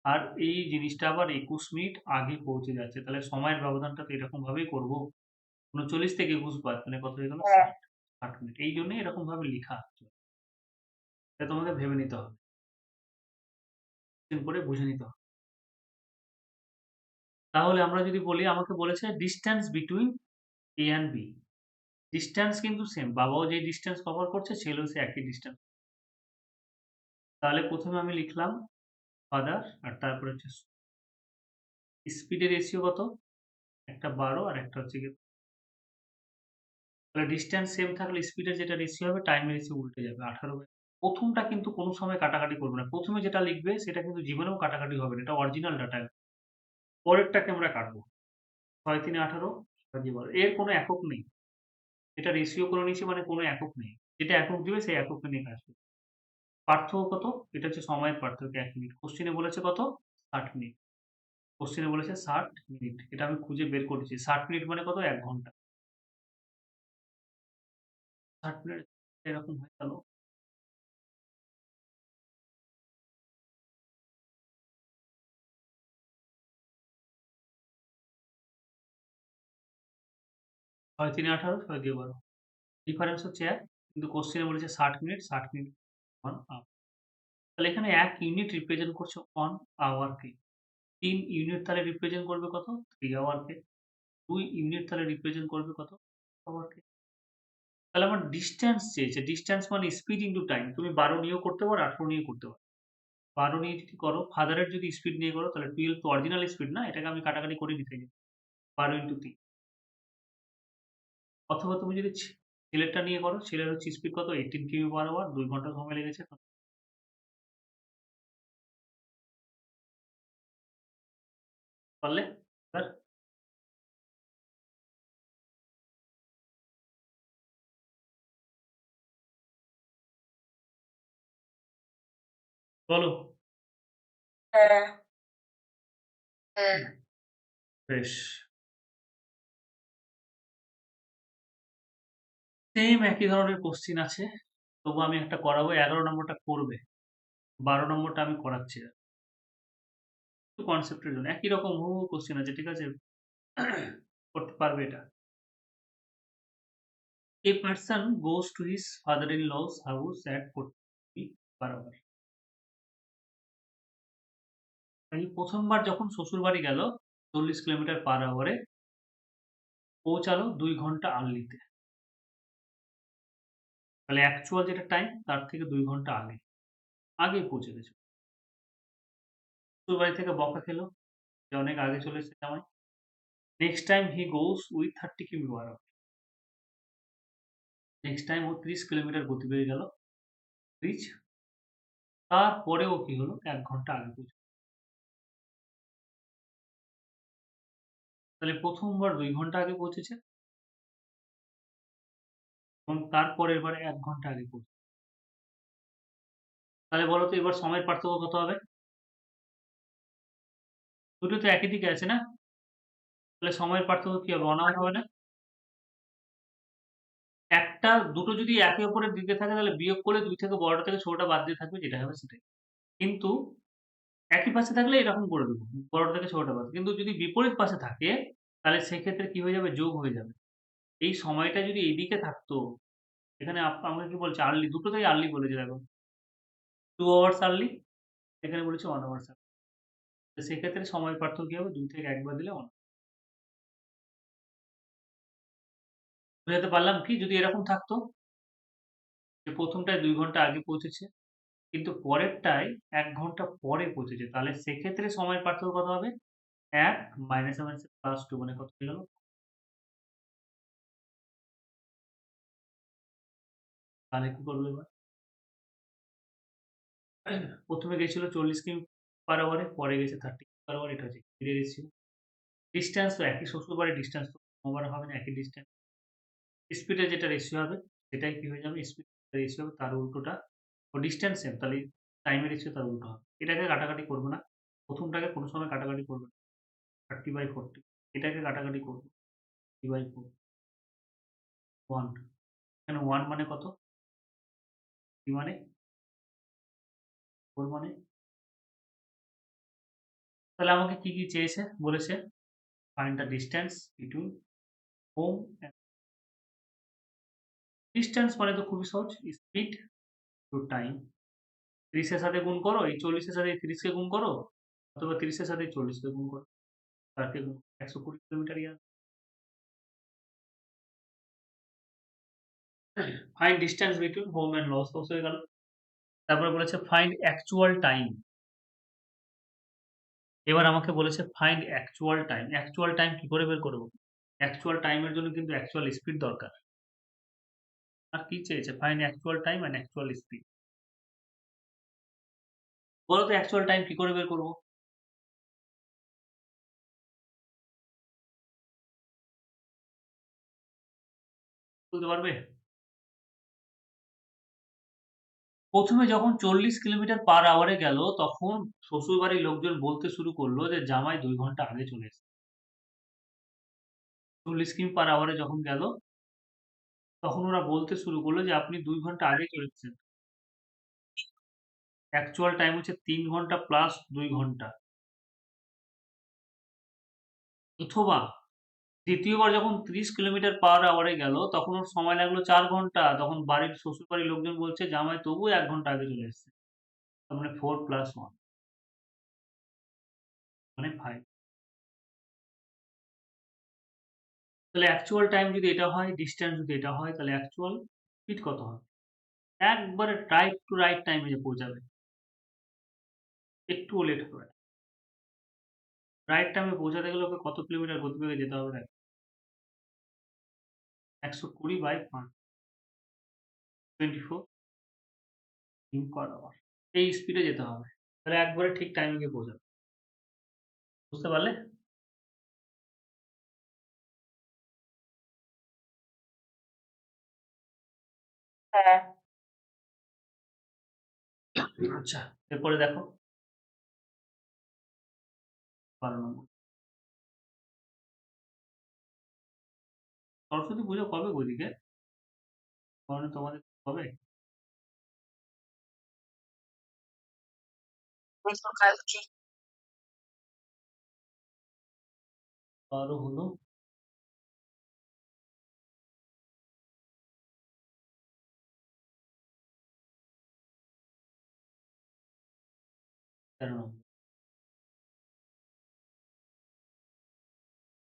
আর এই জিনিসটা আবার 21 মিনিট আগে পৌঁছে যাচ্ছে। তাহলে সময়ের ব্যবধানটা তো এরকম ভাবেই করব। 39 থেকে 21 বাদ মানে কত হয়ে গেল? হ্যাঁ। 60 মিনিট। এই জন্যই এরকম ভাবে লিখা। এটা তোমাকে ভেবে নিতে হবে। করে বুঝে নিতে হবে। তাহলে আমরা যদি বলি, আমাকে বলেছে distance between A and B. Distance কিন্তু সেম। বাবাও যে ডিসট্যান্স কভার করছে, ছেলেও সে একই ডিসট্যান্স। তাহলে প্রথমে আমি লিখলাম ফাদার, আর তারপরে হচ্ছে স্পিডের রেশিও কত? একটা 12 আর একটা হচ্ছে গিয়ে, তাহলে ডিসট্যান্স সেম থাকলে স্পিডের যেটা রেশিও হবে টাইমের রেশিও উল্টে যাবে। 18 প্রথমটা কিন্তু কোনো সময় কাটাকাটি করবে না। প্রথমে যেটা লিখবে সেটা কিন্তু জীবনেও কাটাকাটি হবে না। এটা অরিজিনাল ডাটা। পরেরটাকে আমরা কাটবো। 6 3 18 এর কোনো একক নেই। এটা রেশিও করে নিয়েছি মানে কোনো একক নেই। যেটা একক দিবে সেই এককে নিয়ে কাজ করবে। পার্থক্য কত? এটা হচ্ছে সময়ের পার্থক্য ১ মিনিট। কোশ্চেনে বলেছে কত? ৬০ মিনিট। কোশ্চেনে বলেছে ৬০ মিনিট। এটা আমি খুঁজে বের করেছি। ৬০ মিনিট মানে কত? ১ ঘন্টা। ৬০ মিনিট এরকম হয়ে গেল। ছয় ৩ 18 ৬ দিয়ে ১২। ডিফারেন্স হচ্ছে ১, কিন্তু কোশ্চেনে বলেছে ৬০ মিনিট, ৬০ মিনিট 1 আওয়ার। তাহলে এখানে ১ ইউনিট রিপ্রেজেন্ট করছে 1 আওয়ারকে। ৩ ইউনিট তাহলে রিপ্রেজেন্ট করবে কত? 3 আওয়ারকে। ২ ইউনিট তাহলে রিপ্রেজেন্ট করবে কত? আওয়ারকে। তাহলে আমার ডিসট্যান্স চেয়েছে। ডিসট্যান্স মানে স্পিড ইনটু টাইম। তুমি ১২ নিয়েও করতে পারো, ১৮ নিয়েও করতে পারো। ১২ নিয়ে যদি করো, ফাদারের যদি স্পিড নিয়ে করো তাহলে 12 তো অরিজিনাল স্পিড না, এটাকে আমি কাটাকাটি করে নিতে চাই। ১২ ইনটু ৩। অথবা তুমি যদি ছেলেরটা নিয়ে করো, ছেলের হচ্ছে স্পিড কত? 18 কিমি পার আওয়ার, ২ ঘন্টা সময় লেগেছে। পারলে? এবার বলো। হ্যাঁ। হ্যাঁ। বেশ। সেম একই ধরনের কোশ্চিন আছে। তবু আমি একটা করাবো, ১১ নম্বরটা করবে। ১২ নম্বরটা আমি করাচ্ছি না। একটু কনসেপ্টের জন্য। একই রকম হুবহু কোশ্চিন আছে, ঠিক আছে? করতে পারবে এটা। A person goes to his father-in-law's house at 40 per hour. এই প্রথমবার যখন শ্বশুরবাড়ি গেল 40 কিলোমিটার পার আওয়ারে, পৌঁছালো 2 ঘন্টা আর্লিতে। তাহলে অ্যাকচুয়াল যেটা টাইম তার থেকে ২ ঘন্টা আগেই পৌঁছে গেছে। শ্বশুরবাড়ি থেকে বকা খেলো যে অনেক আগে চলে এসেছে জামাই। Next time he goes with 30 কিমি পার আওয়ার। নেক্সট টাইম ও ৩০ কিলোমিটার গতিবেগে গেল রিচ। তারপরেও কি হলো ১ ঘন্টা আগে পৌঁছে। তাহলে ১ম বার ২ ঘন্টা আগে পৌঁছেছে এবং তারপরের বারে ১ ঘন্টা আগে পৌঁছেছে। তাহলে বলো তো এবার সময়ের পার্থক্য কত হবে? দুটো তো একই দিকে আছে না? তাহলে সময়ের পার্থক্য কি হবে? 1 আওয়ার হবে না? দুটো যদি একে অপরের দিকে থাকে তাহলে বিয়োগ করলে ২ থেকে বড়টা থেকে ছোটটা বাদ দিয়ে থাকবে যেটা হবে সেটাই। কিন্তু একই পাশে থাকলে এরকম করে দেব। বড়টা থেকে ছোটটা বাদ। কিন্তু যদি বিপরীত পাশে থাকে তাহলে সেক্ষেত্রে কি হয়ে যাবে? যোগ হয়ে যাবে। এই সময়টা যদি এইদিকে থাকতো, এখানে আমাকে কি বলছে? আর্লি দুটোতেই আর্লি বলেছে দেখো। 2 আওয়ার্স আর্লি, এখানে বলেছে 1 আওয়ার্স আর্লি। তো সেক্ষেত্রে সময়ের পার্থক্য কি হবে? ২ থেকে ১ বাদ দিলে 1। বোঝাতে পারলাম কি? যদি এরকম থাকতো যে ১ম টায় ২ ঘন্টা আগে পৌঁছেছে, কিন্তু পরেরটায় ১ ঘন্টা পরে পৌঁছেছে। তাহলে সেক্ষেত্রে সময়ের পার্থক্য কত হবে? ১ মাইনাসে, মাইনাসে +2 মানে কত হয়ে গেল? তাহলে কি করব এবার? ১ম এ গেছিল ৪০ কিমি পার আওয়ারে, পরে গেছে 30 কিমি পার আওয়ার। এটা হচ্ছে স্পিডের রেশিও। ডিসট্যান্স তো একই, শ্বশুরবাড়ির ডিসট্যান্স তো ওভার হবে না, একই ডিসট্যান্স। স্পিডের যেটা রেশিও হবে সেটাই কি হয়ে যাবে? স্পিড রেশিও হবে তার উল্টোটা। ও ডিসট্যান্স সেম তাহলে টাইমের রেশিও তার উল্টো হবে। এটাকে কাটাকাটি করব না। ১ম টাকে কোনো সময় কাটাকাটি করব না। 30/40 এটাকে কাটাকাটি করব। 30/4 1 এখানে 1 মানে কত? 3 মানে 4 মানে তাহলে আমাকে কি চেয়েছে? বলেছে find the distance between home and distance মানে তো খুবই সহজ। Speed to time. ৩০ এর সাথে গুণ করো, এই ৪০ এর সাথে এই ৩০ কে গুণ করো অথবা ৩০ এর সাথে এই ৪০ কে গুণ করো। তাকে ১২০ কিলোমিটারই আসবে। Find distance between home and loss house হয়ে গেল। তারপরে বলেছে ফাইন্ড অ্যাকচুয়াল টাইম। এবার আমাকে বলেছে find actual time. Actual time কি করে বের করব? অ্যাকচুয়াল টাইমের জন্য কিন্তু অ্যাকচুয়াল স্পিড দরকার। আর কি চেয়েছে? Find actual time and actual speed. বলো তো অ্যাকচুয়াল টাইম কি করে বের করব? বলতে পারবে? ১ম এ যখন ৪০ কিলোমিটার পার আওয়ারে গেল তখন শ্বশুরবাড়ির লোকজন বলতে শুরু করল যে জামাই ২ ঘন্টা আগে চলে এসেছে। ৪০ কিমি পার আওয়ারে যখন গেল তখন ওরা বলতে শুরু করল যে আপনি ২ ঘন্টা আগে চলে এসেছেন। অ্যাকচুয়াল টাইম হচ্ছে ৩ ঘন্টা প্লাস ২ ঘন্টা। অথবা দ্বিতীয়বার যখন ৩০ কিলোমিটার পার আওয়ারে গেল তখন ওর সময় লাগলো ৪ ঘন্টা। তখন শ্বশুরবাড়ির লোকজন বলছে জামাই তবুও ১ ঘন্টা আগে চলে এসেছে। তার মানে 4 প্লাস 1 মানে 5। তাহলে অ্যাকচুয়াল টাইম যদি এটা হয়, ডিসট্যান্স যদি এটা হয় তাহলে অ্যাকচুয়াল স্পিড কত হবে? একবারে রাইট টু রাইট টাইমে যে পৌঁছাবে। একটুও লেট হবে না। রাইট টাইমে পৌঁছাতে গেলে ওকে কত কিলোমিটার গতিবেগে যেতে হবে দেখো। ১২০/৫ 24 কিমি/আওয়ার। এই স্পিডে যেতে হবে। তাহলে একবারে ঠিক টাইমে গিয়ে পৌঁছাবে। বুঝতে পারলে? হ্যাঁ, আচ্ছা, এরপরে দেখো ১২ নম্বর। সরস্বতী পুজো কবে গো ওইদিকে? মানে তোমাদের কবে? এই তো কালকে। ১২ হলো ১৩ নম্বর।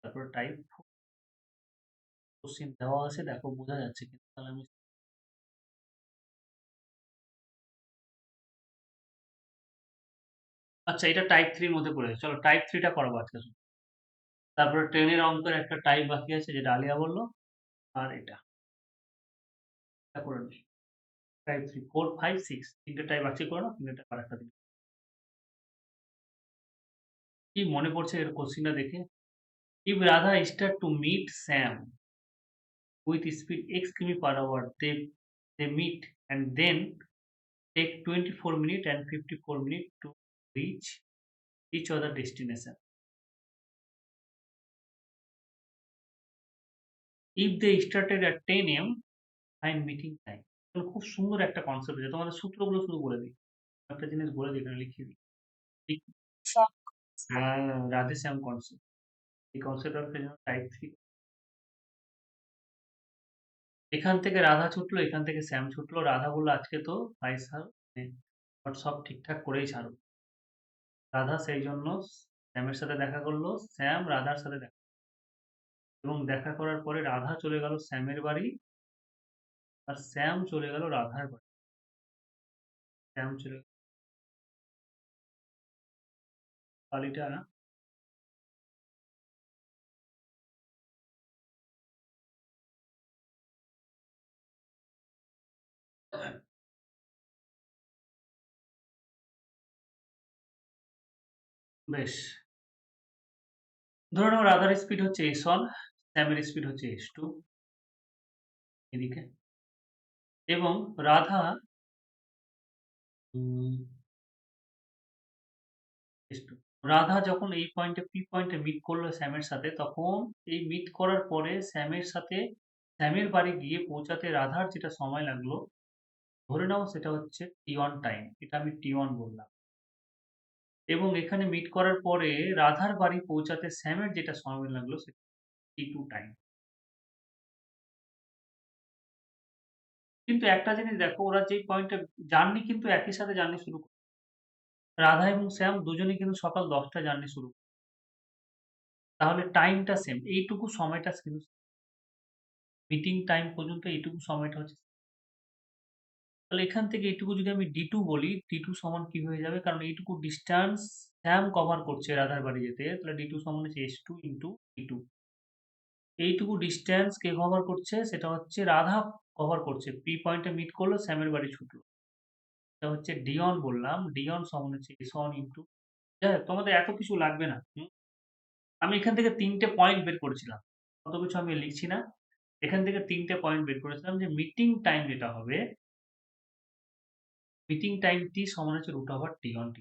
তারপরে টাইপ কোশ্চেন দেওয়া আছে দেখো বোঝা যাচ্ছে কিনা? তাহলে আমি আচ্ছা, এটা টাইপ 3 এর মধ্যে পড়েছে। চলো টাইপ 3 টা করাবো আজকে শুধু। তারপরে ট্রেনের অঙ্কের একটা টাইপ বাকি আছে যেটা আলিয়া বলল। আর এটা করে নিই। টাইপ 3 4, 5, 6 3 টে টাইপ আজকে করে নাও, 3 টে টাইপ আরেকটা দিন। কি মনে পড়ছে এর কোশ্চেনটা দেখে? If Radha start to meet Sam with speed x কিমি per hour, they meet and then take 24 minutes and 54 minutes to reach each other destination. If they started at 10 AM, find meeting time. খুব সুন্দর একটা concept আছে। তোমাদের সূত্রগুলো শুধু বলে দিই। একটা জিনিস বলে দিই, এখানে লিখিয়ে দিই। ঠিক সব রাধে শ্যাম কনসেপ্ট। এই কনসেপ্ট হচ্ছে টাইপ 3। এখান থেকে রাধা ছুটলো, এখান থেকে শ্যাম ছুটলো। রাধা বলল আজকে তো ভাই স্যার সব ঠিকঠাক করেই ছাড়ো। রাধা সেই জন্য শ্যামের সাথে দেখা করলো, শ্যাম রাধার সাথে দেখা এবং দেখা করার পরে রাধা চলে গেল শ্যামের বাড়ি আর শ্যাম চলে গেল রাধার বাড়ি। শ্যাম চলে বাড়িটা বেশ। ধরে নাও রাধার স্পিড হচ্ছে s1, শ্যামের স্পিড হচ্ছে s2 এদিকে, এবং রাধা উম, S2 রাধা যখন এই পয়েন্টে পি পয়েন্টে মিট করলো শ্যামের সাথে, তখন এই মিট করার পরে শ্যামের সাথে শ্যামের বাড়ি গিয়ে পৌঁছাতে রাধার যেটা সময় লাগলো, ধরে নাও সেটা হচ্ছে t1 টাইম। এটা আমি t1 বললাম। এবং এখানে মিট করার পরে রাধার বাড়ি পৌঁছাতে শ্যামের যেটা সময় লাগলো সেটা t2 টাইম। কিন্তু একটা জিনিস দেখো, ওরা যেই পয়েন্টে জার্নি কিন্তু একই সাথে জার্নি শুরু করে। রাধা এবং শ্যাম দুজনেই কিন্তু সকাল 10টায় জার্নি শুরু করে। তাহলে টাইমটা সেম। এইটুকু সময়টা কিন্তু মিটিং টাইম পর্যন্ত এইটুকু সময়টা হচ্ছে। তাহলে এখান থেকে এইটুকু যদি আমি D2 বলি, D2 সমান কি হয়ে যাবে? কারণ এইটুকু ডিসট্যান্স শ্যাম কভার করছে রাধার বাড়ি যেতে। তাহলে D2 সমান হচ্ছে S2 ইন্টু D2। এইটুকু ডিসট্যান্স কে কভার করছে? সেটা হচ্ছে রাধা কভার করছে। পি পয়েন্টে মিট করলো, শ্যামের বাড়ি ছুটলো। এটা হচ্ছে D1 বললাম। D1 সমান হচ্ছে S1 ইন্টু, যাই হোক তোমাদের এত কিছু লাগবে না। আমি এখান থেকে ৩ টে পয়েন্ট বের করেছিলাম। অত কিছু আমি লিখছি না। এখান থেকে ৩ টে পয়েন্ট বের করেছিলাম যে মিটিং টাইম যেটা হবে, মিটিং টাইম T সমান হচ্ছে √T1T।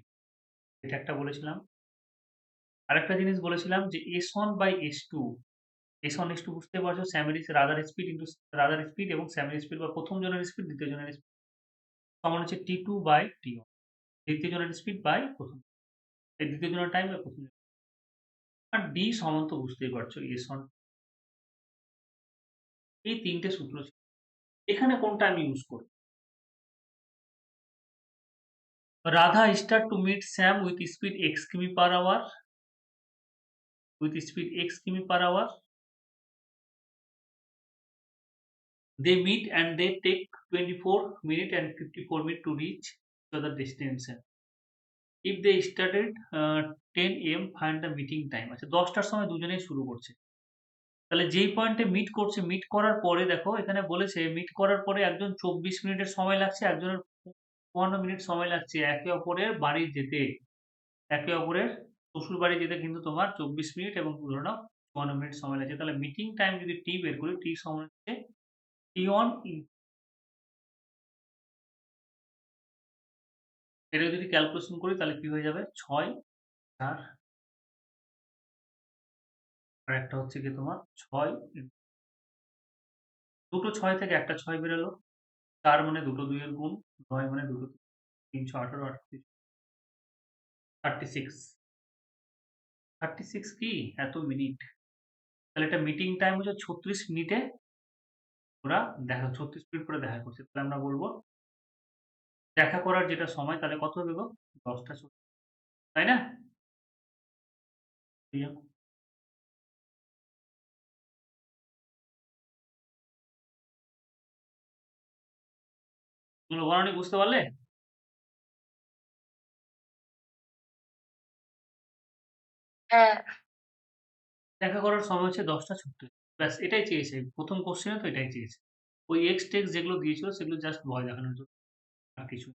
এটা একটা বলেছিলাম। আরেকটা জিনিস বলেছিলাম যে S1/S2, S1 S2 বুঝতে পারছো, rather speed into rather speed এবং শ্যামের স্পিড বা প্রথম জনের স্পিড দ্বিতীয় জনের স্পিড সমান হচ্ছে T2/T1। দ্বিতীয় জনের স্পিড বাই প্রথম, এই দ্বিতীয় জনের টাইম বা প্রথম জনের। আর ডি সমান তো বুঝতেই পারছো S1। এই তিনটে সূত্র ছিল। এখানে কোনটা আমি ইউজ করি? Radha start to meet Shyam with speed x কিমি per hour, They meet and they take 24 minutes and 54 minutes to reach to the destination. If they started 10 AM, find the meeting time. আচ্ছা 10টার সময় দুজনেই শুরু করছে। তাহলে যেই পয়েন্টে মিট করছে, মিট করার পরে দেখো এখানে বলেছে মিট করার পরে একজন 24 মিনিটের সময় লাগছে, একজনের 54 মিনিট সময় লাগছে একে অপরের বাড়ি যেতে। একে অপরের শ্বশুর বাড়ি যেতে কিন্তু তোমার 24 মিনিট এবং ধরে নাও 54 মিনিট সময় লাগছে। তাহলে মিটিং টাইম যদি টি বের করি, টি সমান হচ্ছে T1 এটা যদি ক্যালকুলেশন করি তাহলে কি হয়ে যাবে? 6, 4 আর একটা হচ্ছে গিয়ে তোমার 6 দুটো 6 থেকে একটা 6 বেরোলো। 4 মানে দুটো 2 এর গুণ, 9 মানে দুটো 318, 36। 36 কি? এত মিনিট। তাহলে এটা মিটিং টাইম হচ্ছে 36 মিনিটে ওরা 36 মিনিট করে দেখা করছে। তাহলে আমরা বলব দেখা করার যেটা সময় তাহলে কত হবে গো? 10টা 36, তাই না? তোমরা বনানী বুঝতে পারলে? হ্যাঁ, দেখা করার সময় হচ্ছে 10টা 36। ব্যাস এটাই চেয়েছে। ১ম কোশ্চেনে তো এটাই চেয়েছে। ওই এক্স টেক্স যেগুলো দিয়েছিল সেগুলো জাস্ট ভয় দেখানোর জন্য। আর কিছু না।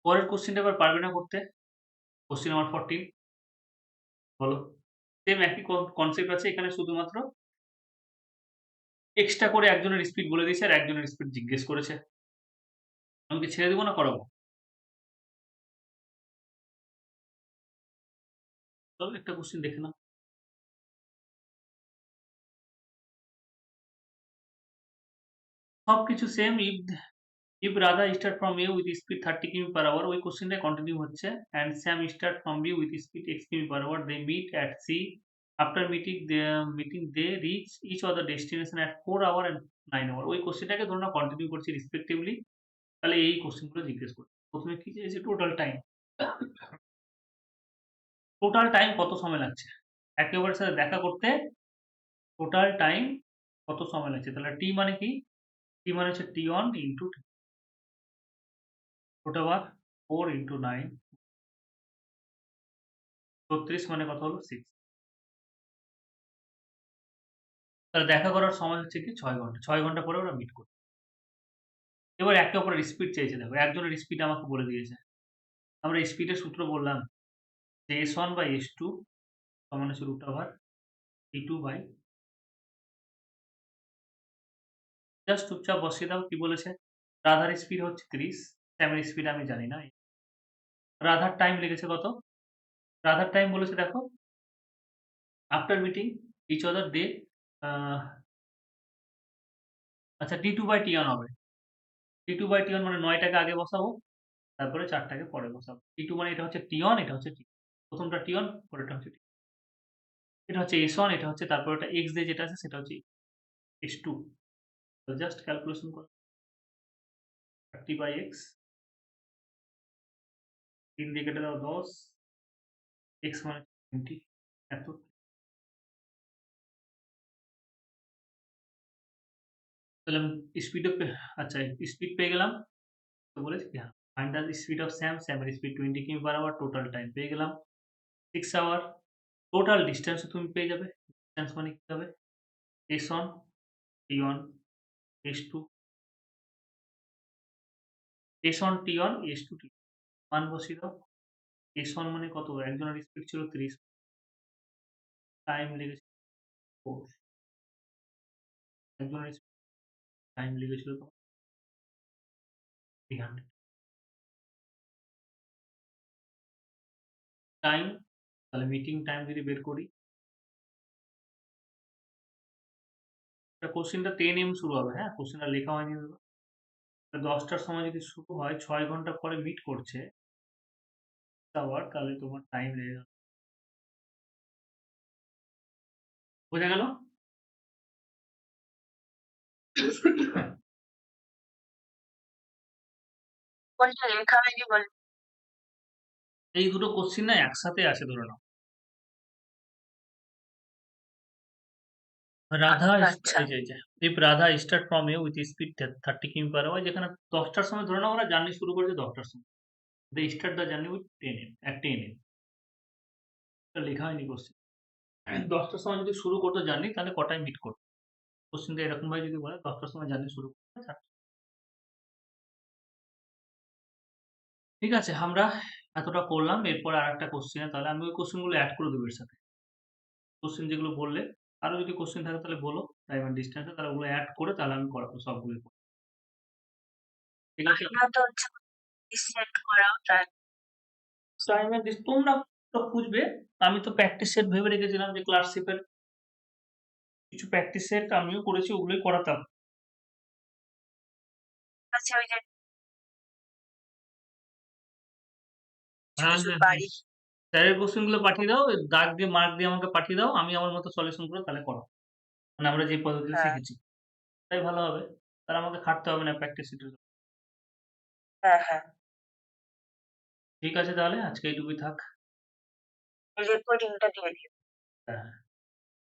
পরের কোশ্চেনটা এবার পারবে না করতে। কোশ্চেন নাম্বার 14 বলো। সেম একই কনসেপ্ট আছে এখানে শুধুমাত্র এক্সট্রা করে একজনের স্পিড বলে দিয়েছে আর একজনের স্পিড জিজ্ঞেস করেছে। আমি কি ছেড়ে দেব না করাবো? চলো একটা কোশ্চেন দেখে নাও। সবকিছু same if Radha start from A with speed 30 km/h ওই কোশ্চেনটাই কন্টিনিউ হচ্ছে and Sam start from B with speed x km/h they meet at C after meeting they reach each other destination at 4 hour and 9 hour ওই কোশ্চেনটাকে ধরুন continue করছি respectively তাহলে এই কোশ্চেনগুলো জিজ্ঞেস করছে। প্রথমে কি চেয়েছে টোটাল টাইম। টোটাল টাইম কত সময় লাগছে? একে অপরের সাথে দেখা করতে টোটাল টাইম কত সময় লাগছে? তাহলে টি মানে কি? টি মানে হচ্ছে T1 ইনটু ওটা আবার 4 ইনটু 9 36 মানে কত হলো? 6। তাহলে দেখা করার সময় হচ্ছে কি ৬ ঘন্টা। ৬ ঘন্টা পরে ওরা মিট করবে। এবার একে অপরের স্পিড চেয়েছে দেখো। একজনের স্পিড আমাকে বলে দিয়েছে। আমরা স্পিডের সূত্র বললাম যে S1/S2 সমান হচ্ছে √T2 বাই জাস্ট চুপচাপ বসিয়ে দাও কি বলেছে? রাধার স্পিড হচ্ছে ৩০, স্যামের স্পিড আমি জানি না। রাধার টাইম লেগেছে কত? রাধার টাইম বলেছে দেখো আফটার মিটিং ইচ আদার দে আ আচ্ছা T2/T1 হবে। T2/T1 মানে ৯ টাকে আগে বসাবো, তারপরে ৪ টাকে পরে বসাবো। T2 মানে এটা হচ্ছে T1 এটা হচ্ছে T2 প্রথমটা T1 পরেরটা হচ্ছে T2 এটা হচ্ছে S1 এটা হচ্ছে তারপর ওটা X দিয়ে যেটা আছে সেটা হচ্ছে S2 তো জাস্ট ক্যালকুলেশন করো 30/x ৩ দিয়ে কেটে দাও ১০ x মানে 20 এত তাহলে আমি স্পিডও আচ্ছা স্পিড পেয়ে গেলাম। তো বলেছি কি হ্যাঁ, find the speed of Sam, স্যামের স্পিড 20 কিমি/আওয়ার টোটাল টাইম পেয়ে গেলাম 6 আওয়ার। টোটাল ডিসট্যান্সও তুমি পেয়ে যাবে। ডিসট্যান্স মানে কি হবে? S1 T1 S2 S1 T1 S2 T2 মান বসিয়ে দাও। S1 মানে কত? একজনের স্পিড ছিল ৩০ টাইম লেগেছে 4 একজনের টাইম লেগেছিল তোমার 300 টাইম তাহলে মিটিং টাইম যদি বের করি কোশ্চেনটা 10 AM শুরু হবে হ্যাঁ? কোশ্চেনটা লেখা হয়নি দাদা। ১০ টার সময় যদি শুরু হয় ৬ ঘন্টা পরে মিট করছে আওয়ার তাহলে তোমার টাইম লেগে গেল। বোঝা গেল? কোনটা লেখা হয়নি বল এই দুটো কোশ্চেন না একসাথে আছে ধরে নাও। রাধা আচ্ছা, আচ্ছা। এই যে if Radha start from A with speed 30 কিমি/আওয়ার যেখানে ১০ টার সময় ধরে নাও ওরা জার্নি শুরু করেছে ১০ টার সময়। they start the journey with 10 AM at 10 AM এটা লেখা হয়নি কোশ্চেন। ১০ টার সময় যদি শুরু করতো জার্নি তাহলে কটায় মিট করতো? কোশ্চেনটা এরকম ভাবে যদি বলে ১০ টার সময় জার্নি শুরু করতে ৪টা ঠিক আছে আমরা এতটা করলাম। এরপরে আরেকটা কোশ্চেন তাহলে আমি ওই কোশ্চেন গুলো এড করে দেবো এর সাথে। কোশ্চেন যেগুলো বললে আরো যদি কোশ্চেন থাকে তাহলে বলো টাইম এন্ড ডিসট্যান্স এ তাহলে ওগুলো এড করে তাহলে আমি করাবো সবগুলোই। ঠিক আছে? আমরা তো হচ্ছে সেট করাও ট্রাই টাইম এন্ড তোমরা তো খুঁজবে। আমি তো প্র্যাকটিস সেট ভেবে রেখেছিলাম যে ক্লার্কশিপের কিছু প্র্যাকটিস সেট আমিও করেছি ওগুলোই করাতাম। আছে ওই যে কিছু, হ্যাঁ, কিছু হ্যাঁ, হ্যাঁ। বাড়ি স্যারের কোশ্চেন গুলো পাঠিয়ে দাও। দাগ দিয়ে মার্ক দিয়ে আমাকে পাঠিয়ে দাও। আমি আমার মতো সলিউশন করে তাহলে করাবো। মানে আমরা যে পদ্ধতিতে হ্যাঁ, শিখেছি। এটাই ভালো হবে। তাহলে আমাকে খাটতে হবে না প্র্যাকটিস সেটের জন্য। হ্যাঁ, হ্যাঁ। ঠিক আছে তাহলে আজকে এইটুকুই থাক। রেকর্ডিংটা দিয়ে দিও। হ্যাঁ।